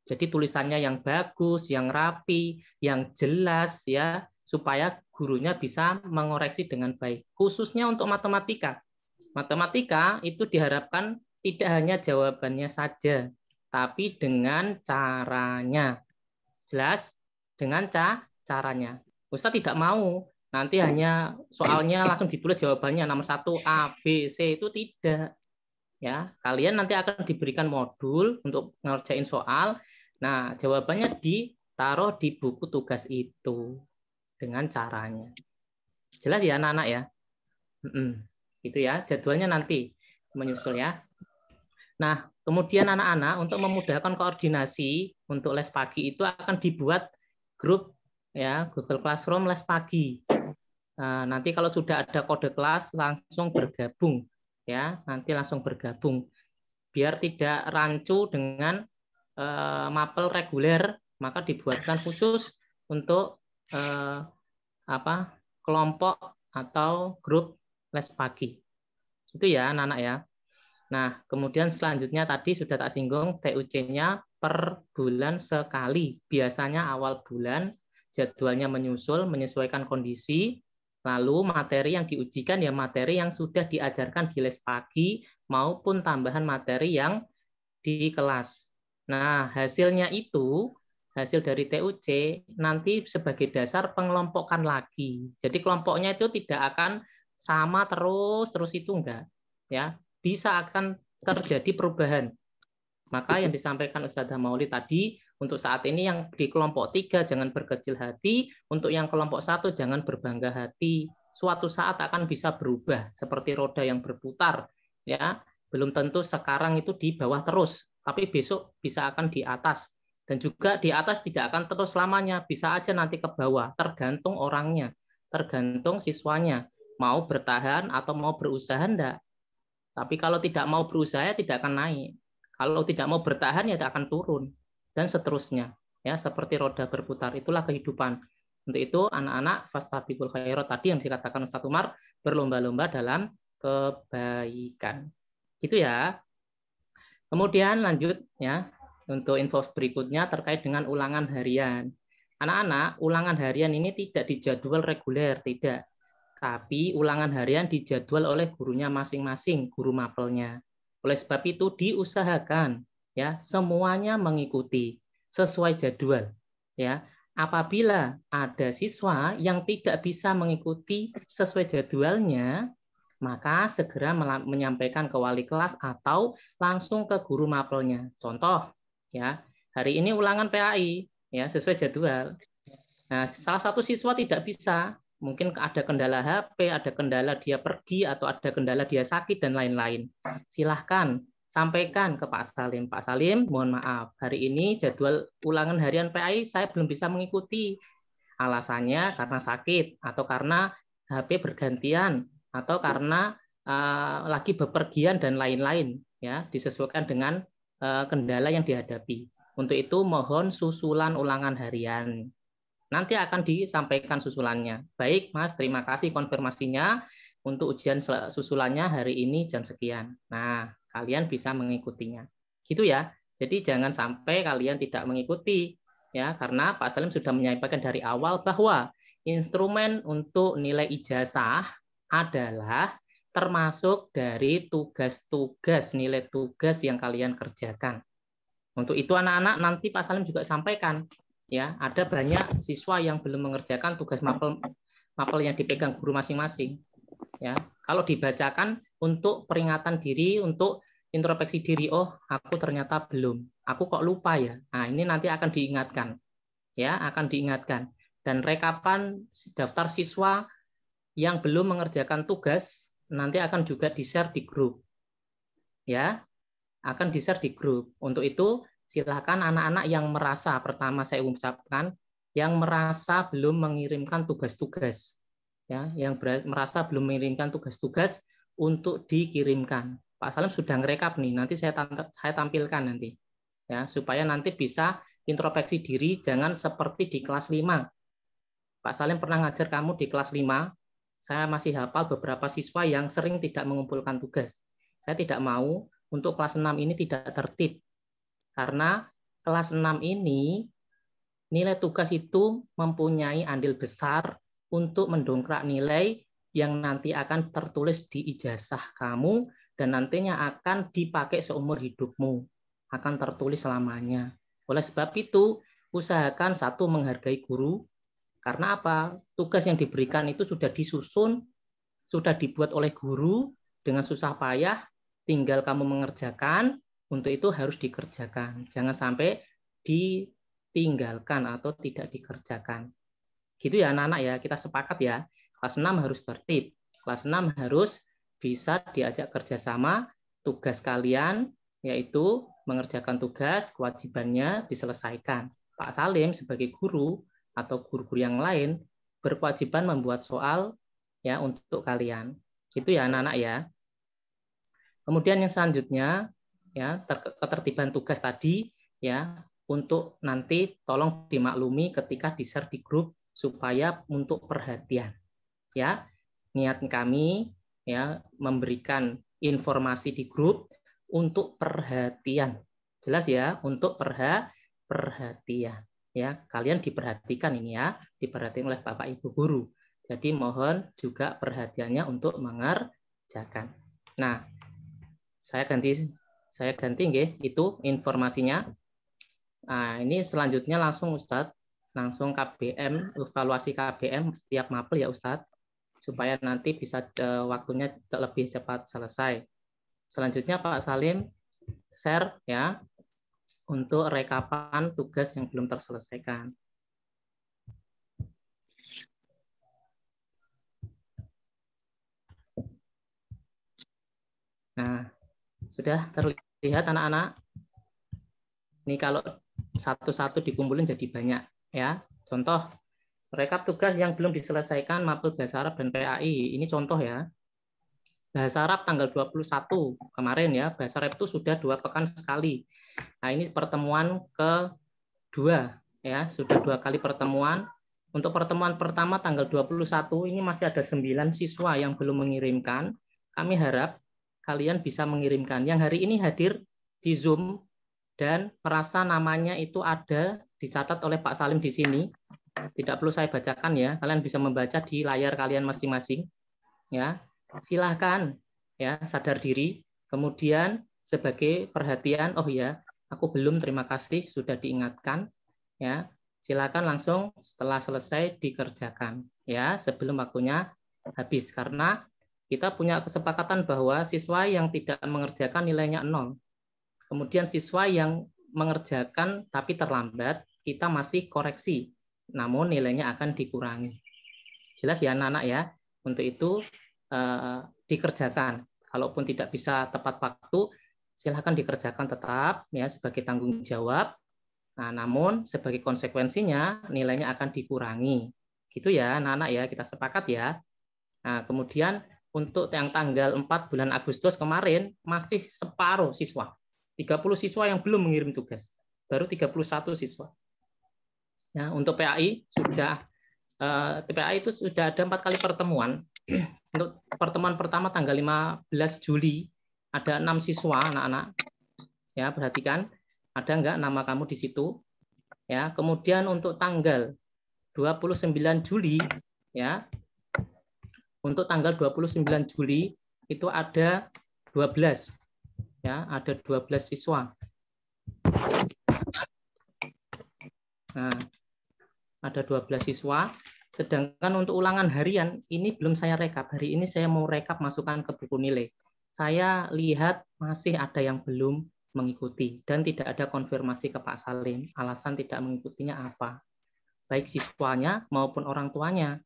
Jadi tulisannya yang bagus, yang rapi, yang jelas ya, supaya gurunya bisa mengoreksi dengan baik. Khususnya untuk matematika. Matematika itu diharapkan tidak hanya jawabannya saja, tapi dengan caranya. Jelas? Dengan caranya. Ustaz tidak mau nanti hanya soalnya langsung ditulis jawabannya nomor 1 A, B, C, itu tidak. Ya, kalian nanti akan diberikan modul untuk ngerjain soal. Nah, jawabannya ditaruh di buku tugas itu dengan caranya. Jelas ya anak-anak ya? Itu ya, jadwalnya nanti menyusul ya. Nah, kemudian anak-anak untuk memudahkan koordinasi untuk les pagi itu akan dibuat grup ya, Google Classroom les pagi. Nah, nanti kalau sudah ada kode kelas langsung bergabung ya, nanti langsung bergabung. Biar tidak rancu dengan mapel reguler, maka dibuatkan khusus untuk kelompok atau grup les pagi. Itu ya anak-anak ya. Nah, kemudian selanjutnya tadi sudah tak singgung, TUC-nya per bulan sekali. Biasanya awal bulan, jadwalnya menyusul, menyesuaikan kondisi, lalu materi yang diujikan ya materi yang sudah diajarkan di les pagi maupun tambahan materi yang di kelas. Nah, hasilnya itu, hasil dari TUC nanti sebagai dasar pengelompokan lagi. Jadi kelompoknya itu tidak akan sama terus itu enggak. Ya, bisa akan terjadi perubahan. Maka yang disampaikan Ustazah Mauli tadi, untuk saat ini yang di kelompok 3 jangan berkecil hati, untuk yang kelompok 1 jangan berbangga hati. Suatu saat akan bisa berubah seperti roda yang berputar, ya. Belum tentu sekarang itu di bawah terus, tapi besok bisa akan di atas. Dan juga di atas tidak akan terus lamanya, bisa aja nanti ke bawah, tergantung orangnya, tergantung siswanya, mau bertahan atau mau berusaha enggak. Tapi kalau tidak mau berusaha tidak akan naik. Kalau tidak mau bertahan ya akan turun dan seterusnya. Ya, seperti roda berputar, itulah kehidupan. Untuk itu anak-anak fastabiqul khairat tadi yang dikatakan Ustaz Umar, berlomba-lomba dalam kebaikan. Itu ya. Kemudian lanjut ya untuk info berikutnya terkait dengan ulangan harian. Anak-anak, ulangan harian ini tidak dijadwal reguler, tidak. Tapi ulangan harian dijadwal oleh gurunya masing-masing, guru mapelnya. Oleh sebab itu diusahakan ya semuanya mengikuti sesuai jadwal. Ya, apabila ada siswa yang tidak bisa mengikuti sesuai jadwalnya, maka segera menyampaikan ke wali kelas atau langsung ke guru mapelnya. Contoh, ya hari ini ulangan PAI, ya sesuai jadwal. Nah, salah satu siswa tidak bisa, mungkin ada kendala HP, ada kendala dia pergi, atau ada kendala dia sakit dan lain-lain. Silahkan sampaikan ke Pak Salim. Pak Salim, mohon maaf, hari ini jadwal ulangan harian PAI saya belum bisa mengikuti. Alasannya karena sakit atau karena HP bergantian, atau karena lagi bepergian dan lain-lain, ya disesuaikan dengan kendala yang dihadapi. Untuk itu mohon susulan ulangan harian. Nanti akan disampaikan susulannya. Baik, Mas, terima kasih konfirmasinya. Untuk ujian susulannya hari ini jam sekian. Nah, kalian bisa mengikutinya. Gitu ya. Jadi jangan sampai kalian tidak mengikuti, ya, karena Pak Salim sudah menyampaikan dari awal bahwa instrumen untuk nilai ijazah adalah termasuk dari tugas-tugas, nilai tugas yang kalian kerjakan. Untuk itu anak-anak nanti Pak Salim juga sampaikan, ya, ada banyak siswa yang belum mengerjakan tugas mapel yang dipegang guru masing-masing. Ya, kalau dibacakan untuk peringatan diri, untuk introspeksi diri, oh aku ternyata belum, aku kok lupa ya. Nah, ini nanti akan diingatkan, ya, akan diingatkan. Dan rekapan daftar siswa yang belum mengerjakan tugas nanti akan juga di-share di grup. Ya, akan di-share di grup. Untuk itu silakan anak-anak yang merasa, pertama saya ucapkan, yang merasa belum mengirimkan tugas-tugas, ya, yang merasa belum mengirimkan tugas-tugas untuk dikirimkan. Pak Salim sudah ngerekap nih, nanti saya tampilkan nanti, ya, supaya nanti bisa introspeksi diri, jangan seperti di kelas 5. Pak Salim pernah ngajar kamu di kelas 5, saya masih hafal beberapa siswa yang sering tidak mengumpulkan tugas. Saya tidak mau untuk kelas 6 ini tidak tertib. Karena kelas 6 ini nilai tugas itu mempunyai andil besar untuk mendongkrak nilai yang nanti akan tertulis di ijazah kamu dan nantinya akan dipakai seumur hidupmu, akan tertulis selamanya. Oleh sebab itu, usahakan satu menghargai guru. Karena apa? Tugas yang diberikan itu sudah disusun, sudah dibuat oleh guru dengan susah payah, tinggal kamu mengerjakan. Untuk itu harus dikerjakan. Jangan sampai ditinggalkan atau tidak dikerjakan. Gitu ya anak-anak ya, kita sepakat ya. Kelas 6 harus tertib. Kelas 6 harus bisa diajak kerjasama, tugas kalian yaitu mengerjakan tugas, kewajibannya diselesaikan. Pak Salim sebagai guru atau guru-guru yang lain berkewajiban membuat soal ya untuk kalian. Itu ya anak-anak ya. Kemudian yang selanjutnya ya ketertiban tugas tadi ya untuk nanti tolong dimaklumi ketika di-share di grup supaya untuk perhatian. Ya, niat kami ya memberikan informasi di grup untuk perhatian. Jelas ya, untuk perhatian. Ya, kalian diperhatikan ini ya, diperhatikan oleh Bapak Ibu guru. Jadi mohon juga perhatiannya untuk mengerjakan. Nah, saya ganti nggih, itu informasinya. Nah, ini selanjutnya langsung Ustadz, langsung KBM, evaluasi KBM setiap mapel ya Ustadz, supaya nanti bisa waktunya lebih cepat selesai. Selanjutnya Pak Salim share ya untuk rekapan tugas yang belum terselesaikan. Nah, sudah terlihat anak-anak? Ini kalau satu-satu dikumpulin jadi banyak ya. Contoh rekap tugas yang belum diselesaikan mapel bahasa Arab dan PAI. Ini contoh ya. Bahasa Arab tanggal 21 kemarin ya. Bahasa Arab itu sudah 2 pekan sekali. Nah, ini pertemuan kedua ya, sudah 2 kali pertemuan. Untuk pertemuan pertama tanggal 21 ini masih ada 9 siswa yang belum mengirimkan. Kami harap kalian bisa mengirimkan. Yang hari ini hadir di Zoom dan merasa namanya itu ada dicatat oleh Pak Salim di sini. Tidak perlu saya bacakan ya, kalian bisa membaca di layar kalian masing-masing. Ya, silahkan ya sadar diri. Kemudian sebagai perhatian, oh ya, aku belum, terima kasih sudah diingatkan. Ya, silakan langsung setelah selesai dikerjakan ya sebelum waktunya habis, karena kita punya kesepakatan bahwa siswa yang tidak mengerjakan nilainya 0. Kemudian siswa yang mengerjakan tapi terlambat, kita masih koreksi, namun nilainya akan dikurangi. Jelas ya anak-anak ya. Untuk itu dikerjakan. Kalaupun tidak bisa tepat waktu, silakan dikerjakan tetap ya sebagai tanggung jawab. Nah, namun sebagai konsekuensinya nilainya akan dikurangi. Gitu ya anak-anak ya, kita sepakat ya. Nah, kemudian untuk yang tanggal 4 bulan Agustus kemarin masih separuh siswa. 30 siswa yang belum mengirim tugas. Baru 31 siswa. Ya, untuk PAI sudah PAI itu sudah ada 4 kali pertemuan. Untuk pertemuan pertama tanggal 15 Juli ada 6 siswa anak-anak. Ya, perhatikan ada enggak nama kamu di situ? Ya, kemudian untuk tanggal 29 Juli ya. Untuk tanggal 29 Juli itu ada 12. Ya, ada 12 siswa. Nah, ada 12 siswa. Sedangkan untuk ulangan harian ini belum saya rekap. Hari ini saya mau rekap masukkan ke buku nilai. Saya lihat masih ada yang belum mengikuti dan tidak ada konfirmasi ke Pak Salim. Alasan tidak mengikutinya apa? Baik siswanya maupun orang tuanya.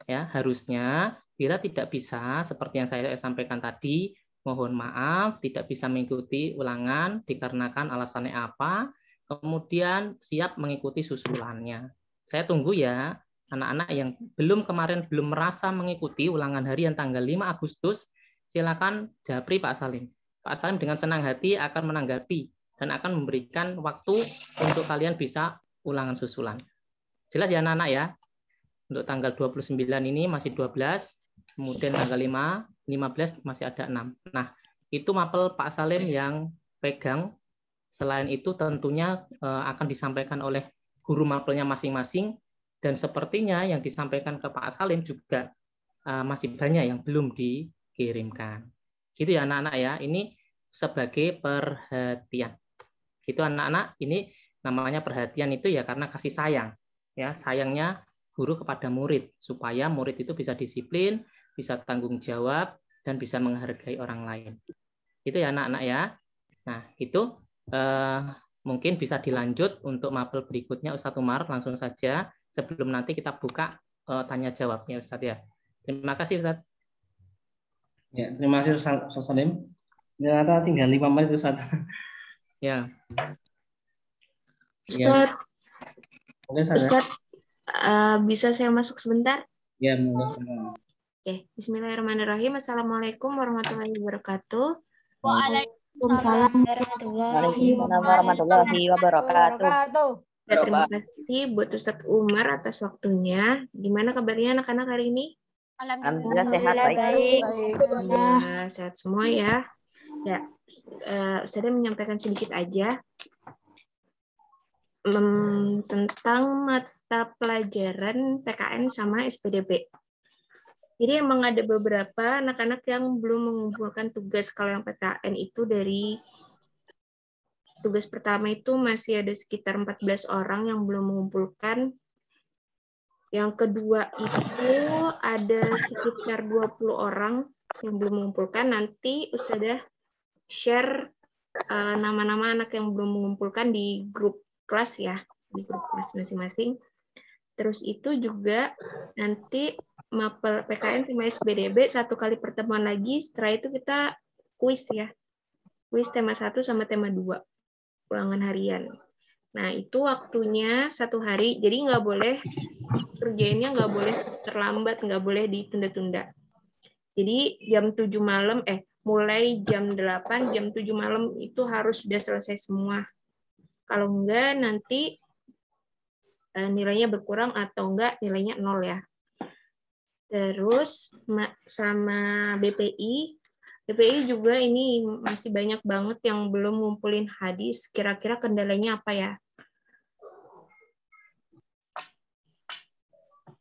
Ya, harusnya bila tidak bisa seperti yang saya sampaikan tadi, mohon maaf tidak bisa mengikuti ulangan dikarenakan alasannya apa, kemudian siap mengikuti susulannya. Saya tunggu ya anak-anak yang kemarin belum merasa mengikuti ulangan harian tanggal 5 Agustus, silakan japri Pak Salim. Pak Salim dengan senang hati akan menanggapi dan akan memberikan waktu untuk kalian bisa ulangan susulan. Jelas ya anak-anak ya? Untuk tanggal 29 ini masih 12, kemudian tanggal 15 masih ada 6. Nah, itu mapel Pak Salim yang pegang. Selain itu tentunya akan disampaikan oleh guru mapelnya masing-masing, dan sepertinya yang disampaikan ke Pak Salim juga masih banyak yang belum dikirimkan. Gitu ya anak-anak ya, ini sebagai perhatian. Gitu anak-anak, ini namanya perhatian itu ya karena kasih sayang. Ya, sayangnya guru kepada murid supaya murid itu bisa disiplin, bisa tanggung jawab dan bisa menghargai orang lain. Itu ya anak-anak ya. Nah, itu Mungkin bisa dilanjut untuk mapel berikutnya Ustadz Umar, langsung saja sebelum nanti kita buka tanya jawabnya Ustadz ya. Terima kasih Ustadz. Ya, terima kasih Ustadz Salim. Ternyata tinggal 5 menit Ustadz. Ya. Ustadz, Ustadz, bisa saya masuk sebentar? Ya, boleh. Oke, Bismillahirrahmanirrahim. Assalamualaikum warahmatullahi wabarakatuh. Waalaikumsalam warahmatullahi wabarakatuh. Terima kasih buat Ustadz Umar atas waktunya. Gimana kabarnya anak-anak hari ini? Alhamdulillah sehat baik. Alhamdulillah sehat semua ya. Ya, saya menyampaikan sedikit aja tentang mata pelajaran PKN sama SPDB. Jadi emang ada beberapa anak-anak yang belum mengumpulkan tugas. Kalau yang PKN itu dari tugas pertama itu masih ada sekitar 14 orang yang belum mengumpulkan. Yang kedua itu ada sekitar 20 orang yang belum mengumpulkan. Nanti Ustadzah share nama-nama anak yang belum mengumpulkan di grup kelas ya, di grup kelas masing-masing. Terus itu juga nanti mapel PKN sama SBDB 1 kali pertemuan lagi. Setelah itu kita kuis ya. Kuis tema 1 sama tema 2. Ulangan harian. Nah, itu waktunya 1 hari. Jadi nggak boleh, kerjainnya nggak boleh terlambat, nggak boleh ditunda-tunda. Jadi jam 7 malam, mulai jam 8, jam 7 malam itu harus sudah selesai semua. Kalau enggak, nanti nilainya berkurang atau enggak nilainya 0 ya. Terus sama BPI juga ini masih banyak banget yang belum ngumpulin hadis. Kira-kira kendalanya apa ya?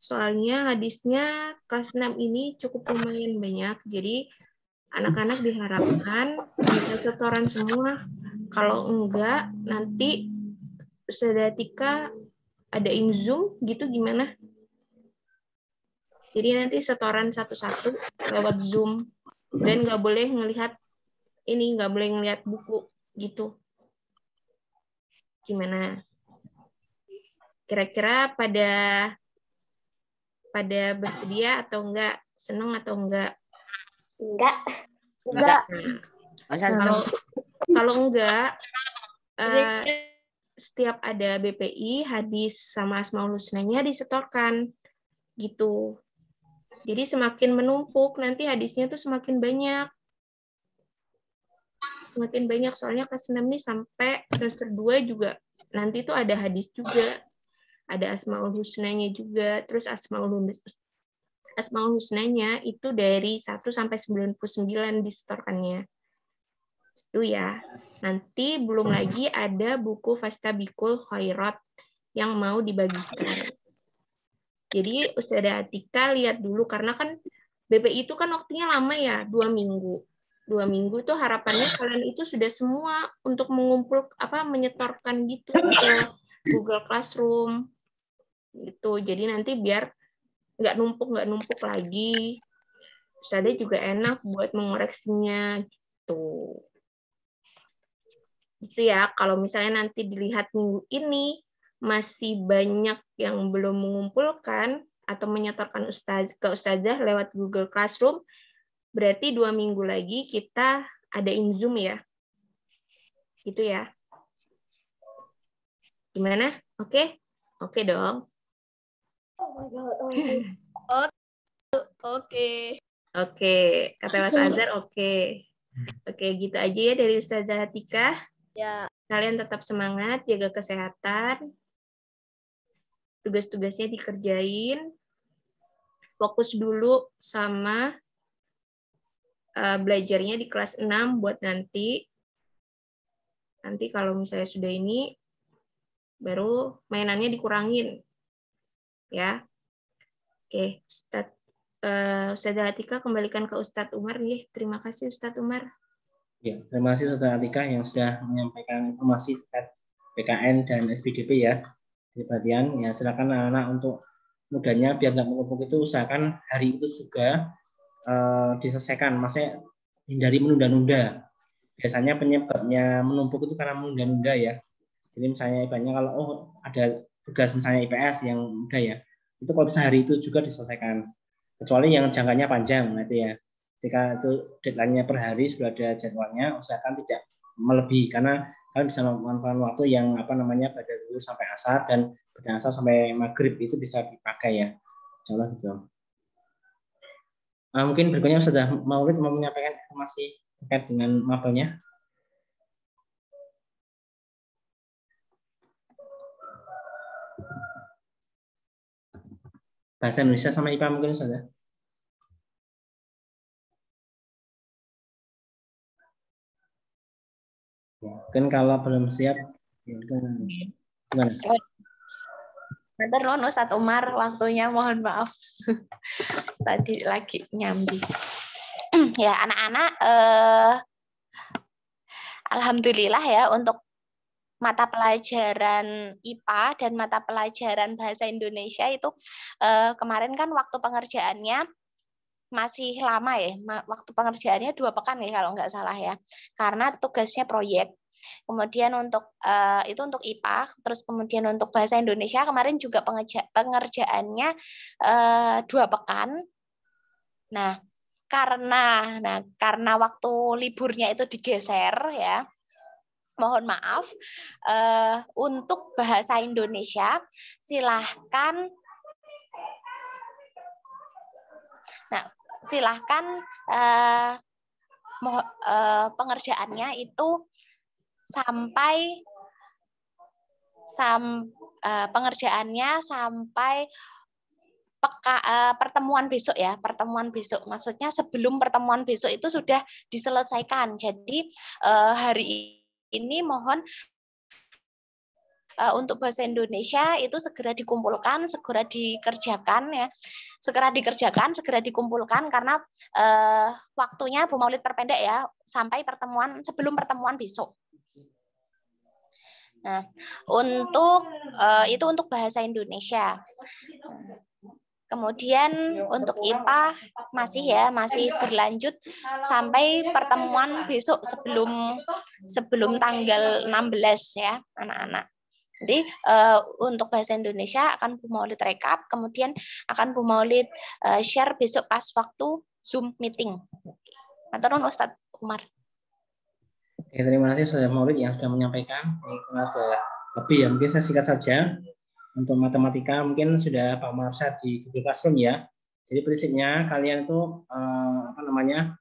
Soalnya hadisnya kelas 6 ini cukup lumayan banyak. Jadi anak-anak diharapkan bisa setoran semua. Kalau enggak, nanti Ustadzah adain Zoom gitu gimana? Jadi nanti setoran satu-satu lewat Zoom dan nggak boleh ngelihat buku gitu. Gimana? Kira-kira pada bersedia atau enggak? Senang atau enggak? Enggak. Kalau enggak, setiap ada BPI, hadis sama Asmaul Husnanya disetorkan gitu. Jadi semakin menumpuk, nanti hadisnya tuh semakin banyak. Semakin banyak, soalnya kelas 6 nih sampai semester 2 juga. Nanti tuh ada hadis juga. Ada Asmaul Husnanya juga. Terus Asmaul Husnanya itu dari 1 sampai 99 disetorkannya. Itu ya. Nanti belum lagi ada buku Fastabikul Khairat yang mau dibagikan. Jadi Ustadzah Atika lihat dulu, karena kan BPI itu kan waktunya lama ya, 2 minggu. 2 minggu itu harapannya kalian itu sudah semua untuk menyetorkan gitu ke Google Classroom gitu. Jadi nanti biar nggak numpuk lagi. Ustadzah juga enak buat mengoreksinya gitu. Itu ya, kalau misalnya nanti dilihat minggu ini masih banyak yang belum mengumpulkan atau menyetorkan ke Ustadzah lewat Google Classroom, berarti 2 minggu lagi kita adain Zoom ya. Gitu ya. Gimana? Oke? Oke dong. Oke. Oke, kata Mas Azhar oke. Oke, gitu aja ya dari Ustadzah Atika. Ya. Kalian tetap semangat, jaga kesehatan. Tugas-tugasnya dikerjain. Fokus dulu sama belajarnya di kelas 6 buat nanti. Nanti kalau misalnya sudah ini, baru mainannya dikurangin. Ya. Oke, Ustadzah Atika kembalikan ke Ustadz Umar nih. Terima kasih Ustadz Umar. Ya, terima kasih Ustadzah Atika yang sudah menyampaikan informasi terkait PKN dan SPDB ya. Perhatian, ya silakan anak-anak untuk mudahnya biar nggak menumpuk itu usahakan hari itu juga diselesaikan. Maksudnya hindari menunda-nunda. Biasanya penyebabnya menumpuk itu karena menunda-nunda ya. Jadi misalnya ibaratnya kalau ada tugas misalnya IPS yang mudah ya, itu kalau bisa hari itu juga diselesaikan. Kecuali yang jangkanya panjang, nah itu ya. Ketika itu deadline-nya per hari sudah ada jadwalnya, usahakan tidak melebihi karena kalian bisa memanfaatkan waktu yang pada dulu sampai asar dan pada asar sampai maghrib itu bisa dipakai ya. Insyaallah gitu. Mungkin berikutnya sudah Maulid mau menyampaikan informasi terkait dengan mapelnya. Bahasa Indonesia sama IPA mungkin sudah. Ya, mungkin kalau belum siap, gimana? Bentar loh, Ustadz Umar, waktunya mohon maaf. Tadi lagi nyambi. Ya, anak-anak, alhamdulillah ya untuk mata pelajaran IPA dan mata pelajaran bahasa Indonesia itu kemarin kan waktu pengerjaannya masih lama ya, waktu pengerjaannya 2 pekan ya kalau nggak salah ya, karena tugasnya proyek. Kemudian untuk itu untuk IPA, terus kemudian untuk bahasa Indonesia kemarin juga pengerjaannya 2 pekan. Nah, karena waktu liburnya itu digeser ya. Mohon maaf, untuk bahasa Indonesia silahkan pengerjaannya itu sampai pertemuan besok ya, pertemuan besok. Maksudnya sebelum pertemuan besok itu sudah diselesaikan. Jadi hari ini mohon untuk bahasa Indonesia itu segera dikumpulkan, segera dikerjakan ya, segera dikumpulkan karena waktunya Bu Maulid perpendek ya sampai sebelum pertemuan besok. Nah, itu untuk bahasa Indonesia. Kemudian untuk IPA masih berlanjut sampai pertemuan besok sebelum tanggal 16 ya anak-anak. Jadi untuk bahasa Indonesia akan Bu Maulid rekap, kemudian akan Bu Maulid share besok pas waktu Zoom meeting. Matur nuwun Ustadz Umar. Oke, terima kasih Ustaz Maulid yang sudah menyampaikan. Ini sudah lebih ya, mungkin saya singkat saja. Untuk matematika mungkin sudah Pak Marsad di Google Classroom ya. Jadi prinsipnya kalian itu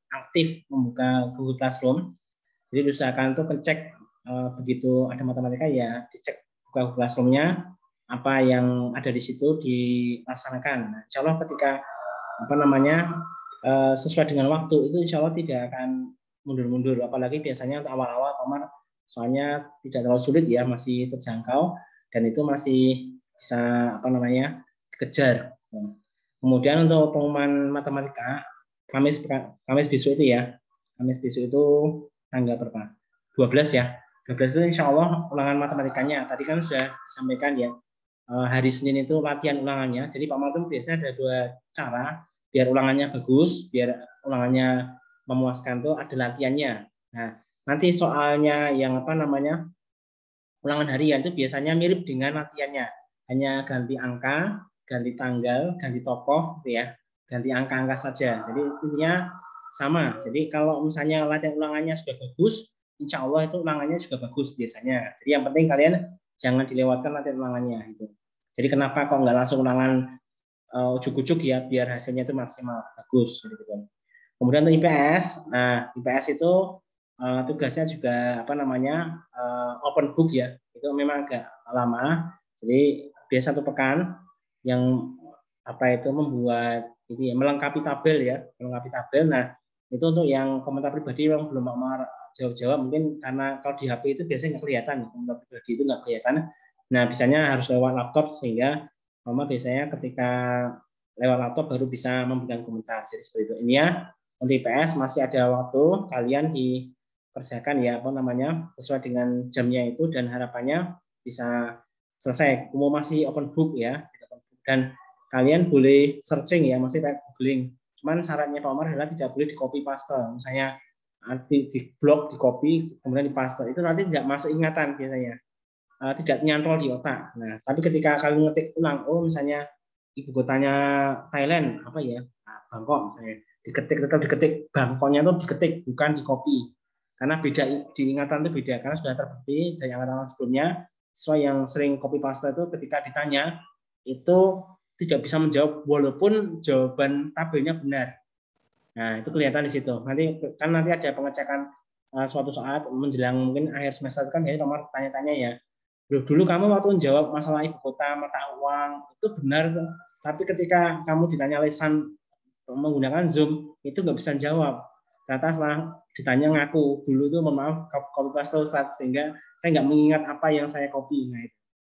aktif membuka Google Classroom. Jadi diusahakan tuh ngecek begitu ada matematika ya dicek buka Google Classroom-nya apa yang ada di situ dilaksanakan. Nah, insya Allah ketika sesuai dengan waktu itu insya Allah tidak akan mundur-mundur. Apalagi biasanya untuk awal-awal Pak soalnya tidak terlalu sulit ya, masih terjangkau dan itu masih bisa dikejar. Kemudian untuk pengumuman matematika Kamis besok itu ya. Kamis besok itu tanggal berapa? 12 ya. 12 itu insya Allah ulangan matematikanya. Tadi kan sudah disampaikan ya. Hari Senin itu latihan ulangannya. Jadi Pak Maltum biasanya ada 2 cara biar ulangannya bagus, biar ulangannya memuaskan tuh ada latihannya. Nah, nanti soalnya yang ulangan harian itu biasanya mirip dengan latihannya. Hanya ganti angka, ganti tanggal, ganti tokoh gitu ya. Ganti angka-angka saja. Jadi intinya sama. Jadi kalau misalnya latihan ulangannya sudah bagus, insya Allah itu ulangannya juga bagus biasanya. Jadi yang penting kalian jangan dilewatkan latihan ulangannya itu. Jadi kenapa kok nggak langsung ulangan ujuk-ujuk ya biar hasilnya itu maksimal bagus gitu. Kemudian untuk IPS, nah IPS itu tugasnya juga open book ya. Itu memang agak lama. Jadi biasa 1 pekan yang membuat ini ya, melengkapi tabel. Nah, itu untuk yang komentar pribadi yang belum mau jawab mungkin karena kalau di HP itu biasanya nggak kelihatan, komentar pribadi itu nggak kelihatan. Nah, biasanya harus lewat laptop sehingga Mama biasanya ketika lewat laptop baru bisa memberikan komentar. Jadi seperti itu. Ini ya, untuk IPS masih ada waktu kalian dikerjakan ya sesuai dengan jamnya itu dan harapannya bisa selesai. Umum masih open book ya, dan kalian boleh searching ya, masih kayak googling. Cuman syaratnya Pak Omar adalah tidak boleh di copy paste. Misalnya di blog, di copy, kemudian di paste. Itu nanti tidak masuk ingatan biasanya. tidak nyantol di otak. Nah, tapi ketika kalian ngetik ulang, oh misalnya ibu kotanya Thailand apa ya, Bangkok misalnya, tetap diketik, Bangkoknya itu diketik bukan di copy, karena beda di ingatan itu beda, karena sudah terbukti dari angkatan sebelumnya siswa yang sering copy paste itu ketika ditanya itu tidak bisa menjawab walaupun jawaban tabelnya benar. Nah, itu kelihatan di situ. Nanti ada pengecekan suatu saat menjelang mungkin akhir semester kan ya nomor tanya-tanya ya. Dulu kamu waktu menjawab masalah ibu kota, mata uang itu benar tuh. Tapi ketika kamu ditanya lesan menggunakan Zoom itu nggak bisa jawab. Ternyata setelah ditanya ngaku dulu tuh mohon maaf copy paste Ustaz, sehingga saya nggak mengingat apa yang saya copy. Nah,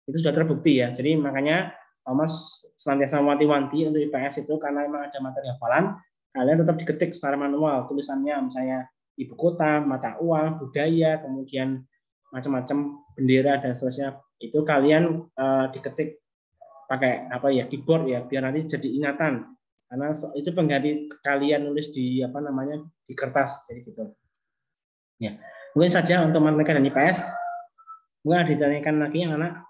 itu sudah terbukti ya. Jadi makanya Thomas senantiasa wanti-wanti untuk IPS itu karena memang ada materi hafalan, kalian tetap diketik secara manual tulisannya, misalnya ibu kota, mata uang, budaya, kemudian macam-macam bendera dan seterusnya. Itu kalian diketik pakai apa ya, keyboard ya, biar nanti jadi ingatan. Karena itu pengganti kalian nulis di apa namanya di kertas, jadi gitu. Ya, mungkin saja untuk matematika dan IPS. Mungkin ditanyakan lagi yang anak.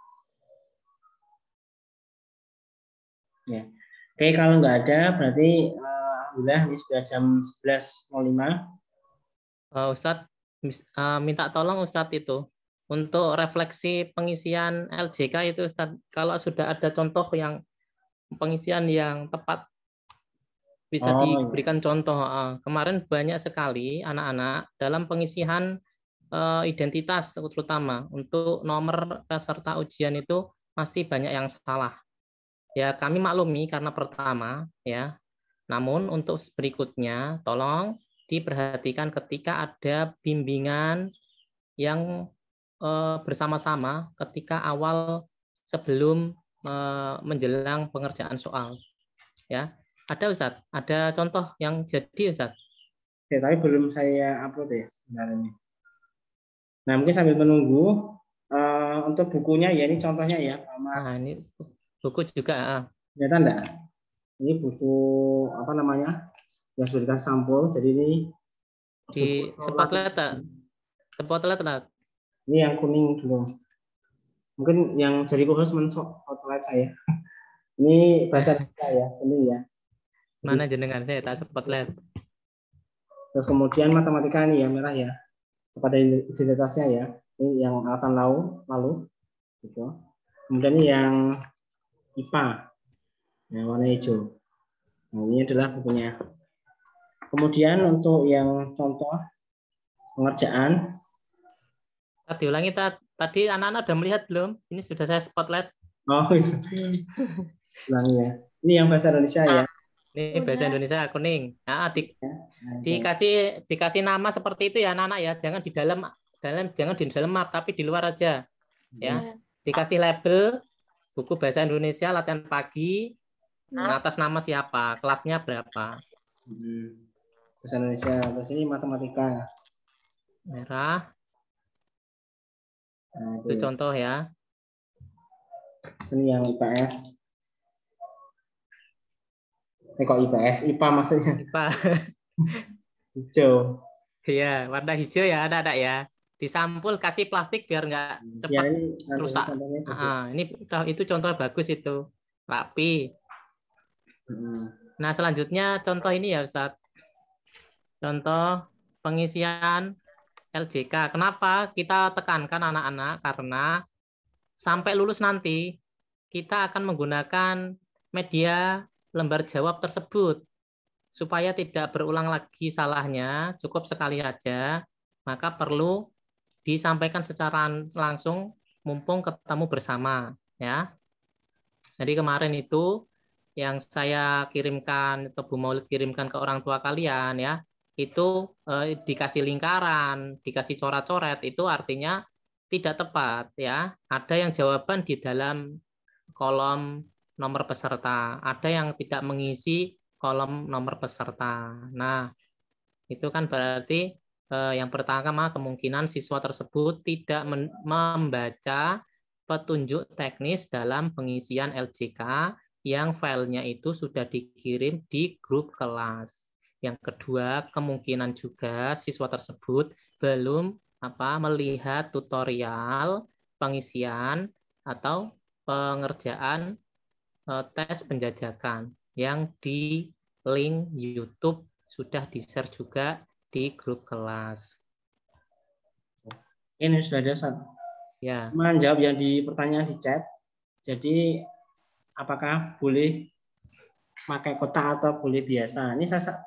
Ya, oke, kalau nggak ada berarti alhamdulillah ini sudah jam 11.05. Ustadz, minta tolong Ustadz itu untuk refleksi pengisian LJK itu Ustadz, kalau sudah ada contoh yang pengisian yang tepat bisa diberikan contoh. Kemarin banyak sekali anak-anak dalam pengisian identitas terutama untuk nomor peserta ujian itu masih banyak yang salah. Ya, kami maklumi karena pertama ya. Namun untuk berikutnya tolong diperhatikan ketika ada bimbingan yang bersama-sama ketika awal sebelum menjelang pengerjaan soal. Ya. Ada Ustadz, ada contoh yang jadi Ustadz. Ya, tapi belum saya upload ya sebenarnya. Nah, mungkin sambil menunggu untuk bukunya ya, ini contohnya ya. Nah, ini buku juga. Kelihatan enggak? Ini buku apa namanya? Yang sudah dikasih sampul. Jadi ini di spotlight. Spotlight. Ini yang kuning dulu. Mungkin yang jadi khusus men-spotlight saya. Ini bahasa Indonesia ya, ini ya. Mana jenengan saya tak spotlight. Terus kemudian matematika ini ya merah ya. Kepada identitasnya ya. Ini yang angkatan lalu gitu. Kemudian ini yang IPA. Yang warna hijau. Nah, ini adalah bukunya. Kemudian untuk yang contoh pengerjaan. Diulangi tadi anak-anak sudah melihat belum? Ini sudah saya spotlight. Oh, ulangi ya. Ini yang bahasa Indonesia ya. Ini bahasa Indonesia kuning. Nah, dikasih nama seperti itu ya anak-anak ya. Jangan di dalam jangan di dalam map tapi di luar aja. Ya. Dikasih label buku bahasa Indonesia latihan pagi. Atas nama siapa, kelasnya berapa. Bahasa Indonesia. Terus ini matematika. Merah. Itu contoh ya. Sini yang IPS. Kok IPS? IPA maksudnya? IPA. Hijau. Iya, warna hijau ya, ada ya. Disampul kasih plastik biar nggak cepat rusak. Ini itu contoh bagus itu, rapi. Nah, selanjutnya contoh ini ya Ustadz. Contoh pengisian LJK. Kenapa kita tekankan anak-anak? Karena sampai lulus nanti kita akan menggunakan media lembar jawab tersebut supaya tidak berulang lagi salahnya, cukup sekali aja, maka perlu disampaikan secara langsung mumpung ketemu bersama ya. Jadi kemarin itu yang saya kirimkan atau Bu Maulid kirimkan ke orang tua kalian ya, itu dikasih lingkaran, dikasih coret-coret, itu artinya tidak tepat ya. Ada yang jawaban di dalam kolom nomor peserta, ada yang tidak mengisi kolom nomor peserta. Nah, itu kan berarti yang pertama kemungkinan siswa tersebut tidak membaca petunjuk teknis dalam pengisian LJK yang filenya itu sudah dikirim di grup kelas. Yang kedua, kemungkinan juga siswa tersebut belum melihat tutorial pengisian atau pengerjaan tes penjajakan yang di link YouTube sudah di-share juga di grup kelas. Ini sudah ada Ustaz. Ya. Menjawab yang di pertanyaan di chat. Jadi apakah boleh pakai kotak atau boleh biasa? Ini saya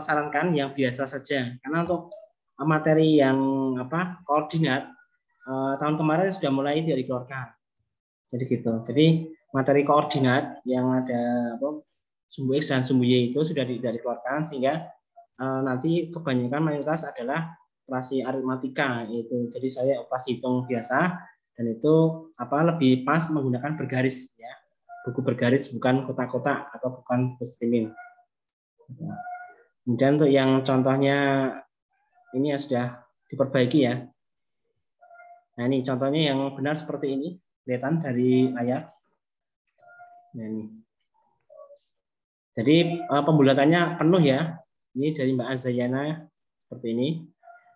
sarankan yang biasa saja. Karena untuk materi yang koordinat tahun kemarin sudah mulai dikeluarkan. Jadi gitu. Jadi materi koordinat yang ada sumbu X dan sumbu Y itu sudah dikeluarkan, sehingga nanti kebanyakan mayoritas adalah operasi aritmatika itu. Jadi saya operasi hitung biasa, dan itu lebih pas menggunakan bergaris ya. Buku bergaris, bukan kotak-kotak atau bukan buku streaming. Kemudian untuk yang contohnya ini ya sudah diperbaiki ya. Nah ini contohnya yang benar seperti ini, kelihatan dari layar. Nah, ini. Jadi pembulatannya penuh ya. Ini dari Mbak Azayana seperti ini.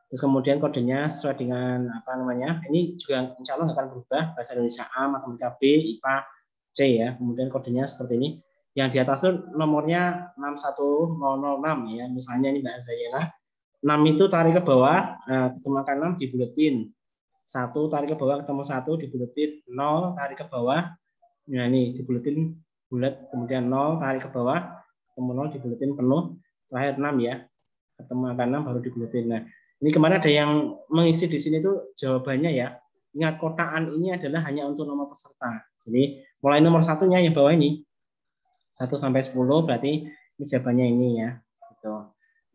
Terus kemudian kodenya sesuai dengan ini juga insya Allah nggak akan berubah, bahasa Indonesia A, matematika B, IPA C ya. Kemudian kodenya seperti ini. Yang di atas itu nomornya 61006 ya. Misalnya ini Mbak Azayana. 6 itu tarik ke bawah, ketemu angka 6 dibuletin. 1 tarik ke bawah ketemu 1 dibuletin, 0 tarik ke bawah. Nah ini dibuletin bulat, kemudian 0 tarik ke bawah, ketemu 0 dibuletin penuh, terakhir 6 ya. Ketemu angka 6 baru dibuletin. Nah, ini kemarin ada yang mengisi di sini tuh jawabannya ya. Ingat kotaan ini adalah hanya untuk nomor peserta. Jadi mulai nomor satunya yang bawah ini 1 sampai 10 berarti ini jawabannya ini ya. Gitu.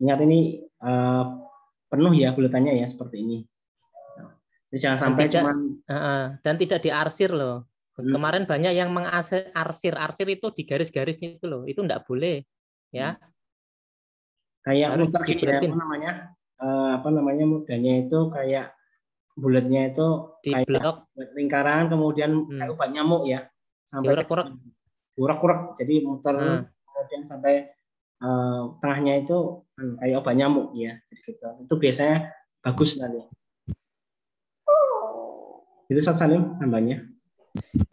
Ingat ini penuh ya buletannya ya seperti ini. Jadi jangan sampai dan tidak diarsir loh. Kemarin banyak yang mengarsir, arsir itu di garis-garis itu loh. Itu enggak boleh ya. Kayak muter gini ya, mudahnya itu kayak bulatnya itu di kayak blok lingkaran, kemudian kayak obat nyamuk ya, sampai urak-urak, jadi muter kemudian sampai tengahnya itu kayak obat nyamuk ya. Jadi gitu. Itu biasanya bagus nanti. Itu Ustaz Salim tambahnya.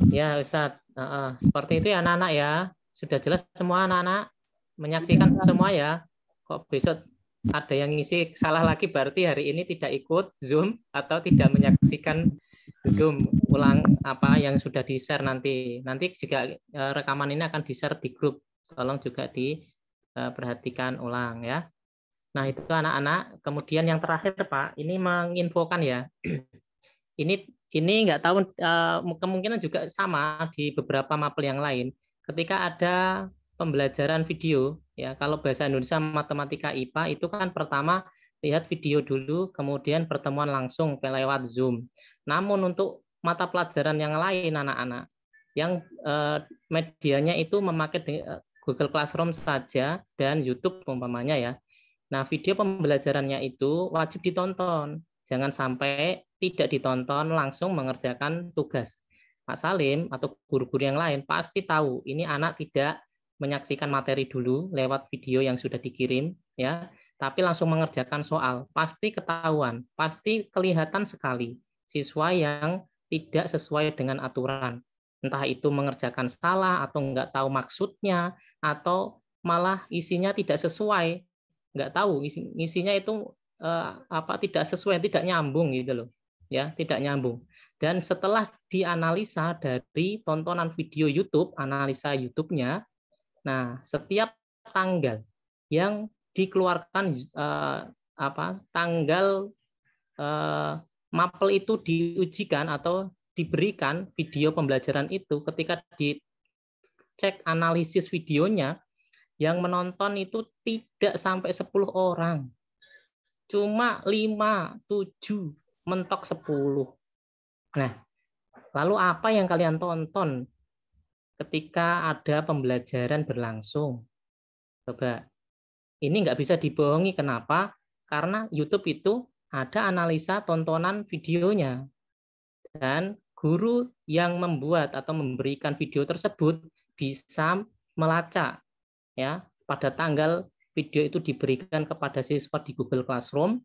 Ya Ustaz, seperti itu ya anak-anak ya. Sudah jelas semua anak-anak menyaksikan semua ya. Kok besok ada yang ngisi salah lagi, berarti hari ini tidak ikut Zoom atau tidak menyaksikan Zoom ulang yang sudah di-share nanti. Nanti juga rekaman ini akan di-share di grup. Tolong juga diperhatikan ulang ya. Nah, itu anak-anak. Kemudian yang terakhir Pak, ini menginfokan ya. Ini nggak tahu, kemungkinan juga sama di beberapa mapel yang lain. Ketika ada pembelajaran video, ya kalau bahasa Indonesia, matematika, IPA itu kan pertama lihat video dulu, kemudian pertemuan langsung lewat Zoom. Namun untuk mata pelajaran yang lain anak-anak, yang medianya itu memakai Google Classroom saja dan YouTube umpamanya ya. Nah, video pembelajarannya itu wajib ditonton. Jangan sampai tidak ditonton langsung mengerjakan tugas. Pak Salim atau guru-guru yang lain pasti tahu ini anak tidak menyaksikan materi dulu lewat video yang sudah dikirim ya, tapi langsung mengerjakan soal. Pasti ketahuan, pasti kelihatan sekali siswa yang tidak sesuai dengan aturan. Entah itu mengerjakan salah atau nggak tahu maksudnya atau malah isinya tidak sesuai. Nggak tahu isinya itu tidak sesuai, tidak nyambung gitu loh ya, tidak nyambung. Dan setelah dianalisa dari tontonan video YouTube, analisa YouTube-nya, nah setiap tanggal yang dikeluarkan tanggal mapel itu diujikan atau diberikan video pembelajaran itu, ketika dicek analisis videonya, yang menonton itu tidak sampai 10 orang. Cuma 5, 7, mentok 10. Nah, lalu apa yang kalian tonton ketika ada pembelajaran berlangsung? Coba, ini nggak bisa dibohongi. Kenapa? Karena YouTube itu ada analisa tontonan videonya. Dan guru yang membuat atau memberikan video tersebut bisa melacak ya pada tanggal video itu diberikan kepada siswa di Google Classroom,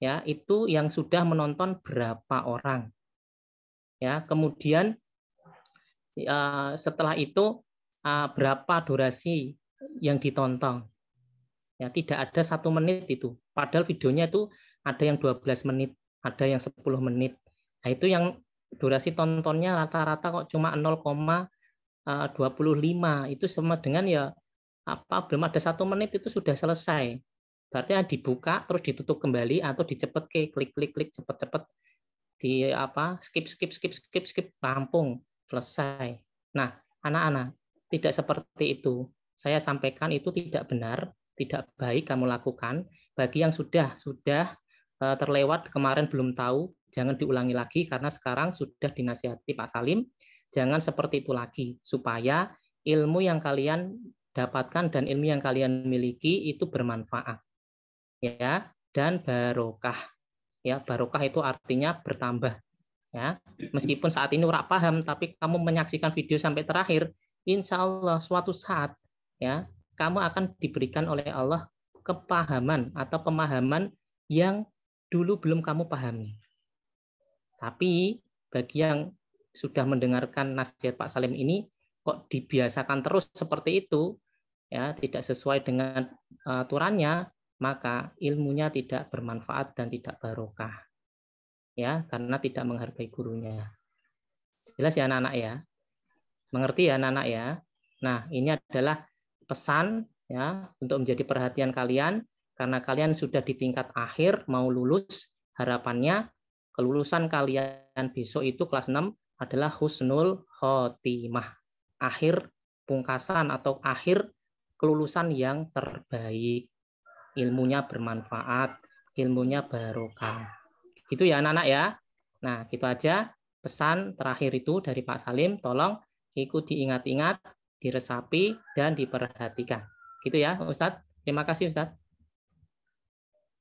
ya itu yang sudah menonton berapa orang. Ya, kemudian setelah itu berapa durasi yang ditonton. Ya, tidak ada 1 menit itu. Padahal videonya itu ada yang 12 menit, ada yang 10 menit. Nah, itu yang durasi tontonnya rata-rata kok cuma 0,25. Itu sama dengan ya belum ada 1 menit itu sudah selesai. Berarti dibuka terus ditutup kembali atau dicepet klik cepet-cepet di skip rampung selesai. Nah, anak-anak tidak seperti itu. Saya sampaikan itu tidak benar, tidak baik kamu lakukan. Bagi yang sudah terlewat kemarin belum tahu, jangan diulangi lagi karena sekarang sudah dinasihati Pak Salim, jangan seperti itu lagi supaya ilmu yang kalian dapatkan dan ilmu yang kalian miliki itu bermanfaat. Ya, dan barokah. Ya, barokah itu artinya bertambah. Ya, meskipun saat ini ora paham, tapi kamu menyaksikan video sampai terakhir, insya Allah suatu saat ya kamu akan diberikan oleh Allah kepahaman atau pemahaman yang dulu belum kamu pahami. Tapi bagi yang sudah mendengarkan nasihat Pak Salim ini kok dibiasakan terus seperti itu, ya tidak sesuai dengan aturannya, maka ilmunya tidak bermanfaat dan tidak barokah. Ya, karena tidak menghargai gurunya. Jelas ya anak-anak ya? Mengerti ya anak-anak ya? Nah, ini adalah pesan ya untuk menjadi perhatian kalian karena kalian sudah di tingkat akhir mau lulus, harapannya kelulusan kalian besok itu kelas 6 adalah husnul khotimah. Akhir pungkasan atau akhir kelulusan yang terbaik. Ilmunya bermanfaat, ilmunya barokah. Gitu ya anak-anak ya. Nah, gitu aja pesan terakhir itu dari Pak Salim, tolong ikut diingat-ingat, diresapi, dan diperhatikan. Gitu ya Ustadz. Terima kasih Ustadz.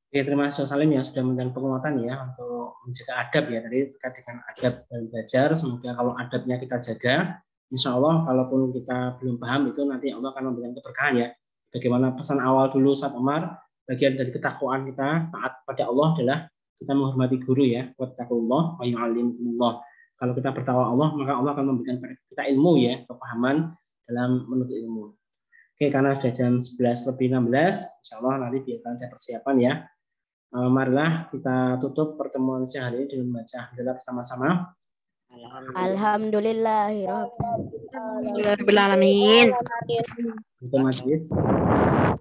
Oke, terima kasih Ustadz Salim yang sudah memberikan penguatan ya untuk menjaga adab ya. Tadi terkait dengan adab dan belajar, semoga kalau adabnya kita jaga, insya Allah kalaupun kita belum paham itu nanti Allah akan memberikan keberkahan ya. Bagaimana pesan awal dulu Ustadz Umar, bagian dari ketakwaan kita taat pada Allah adalah kita menghormati guru ya, wattaqullah wa yu'allimullah. Kalau kita bertakwa Allah, maka Allah akan memberikan kita ilmu ya, kepahaman dalam menuntut ilmu. Oke, karena sudah jam 11:16, insya Allah nanti biarkan saya persiapan ya. Marilah kita tutup pertemuan siang hari ini dengan membaca alhamdulillah bersama-sama. Alhamdulillahirabbil alamin. Untuk majelis.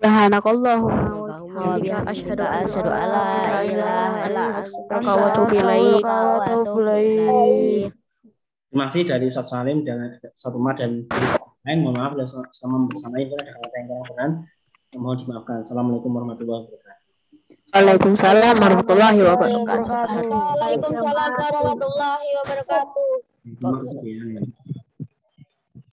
Subhanakallahumma wa bihamdika asyhadu an la ilaha illa anta astaghfiruka wa atubu ilaik. Terima kasih dari Ustadz Salim dan Ustadz Umar dan lain. Mohon maaf selama bersama ini ada kata yang kurang. Mohon dimaafkan. Assalamualaikum warahmatullahi wabarakatuh. Waalaikumsalam warahmatullahi wabarakatuh. Waalaikumsalam warahmatullahi wabarakatuh. Terima kasih ya.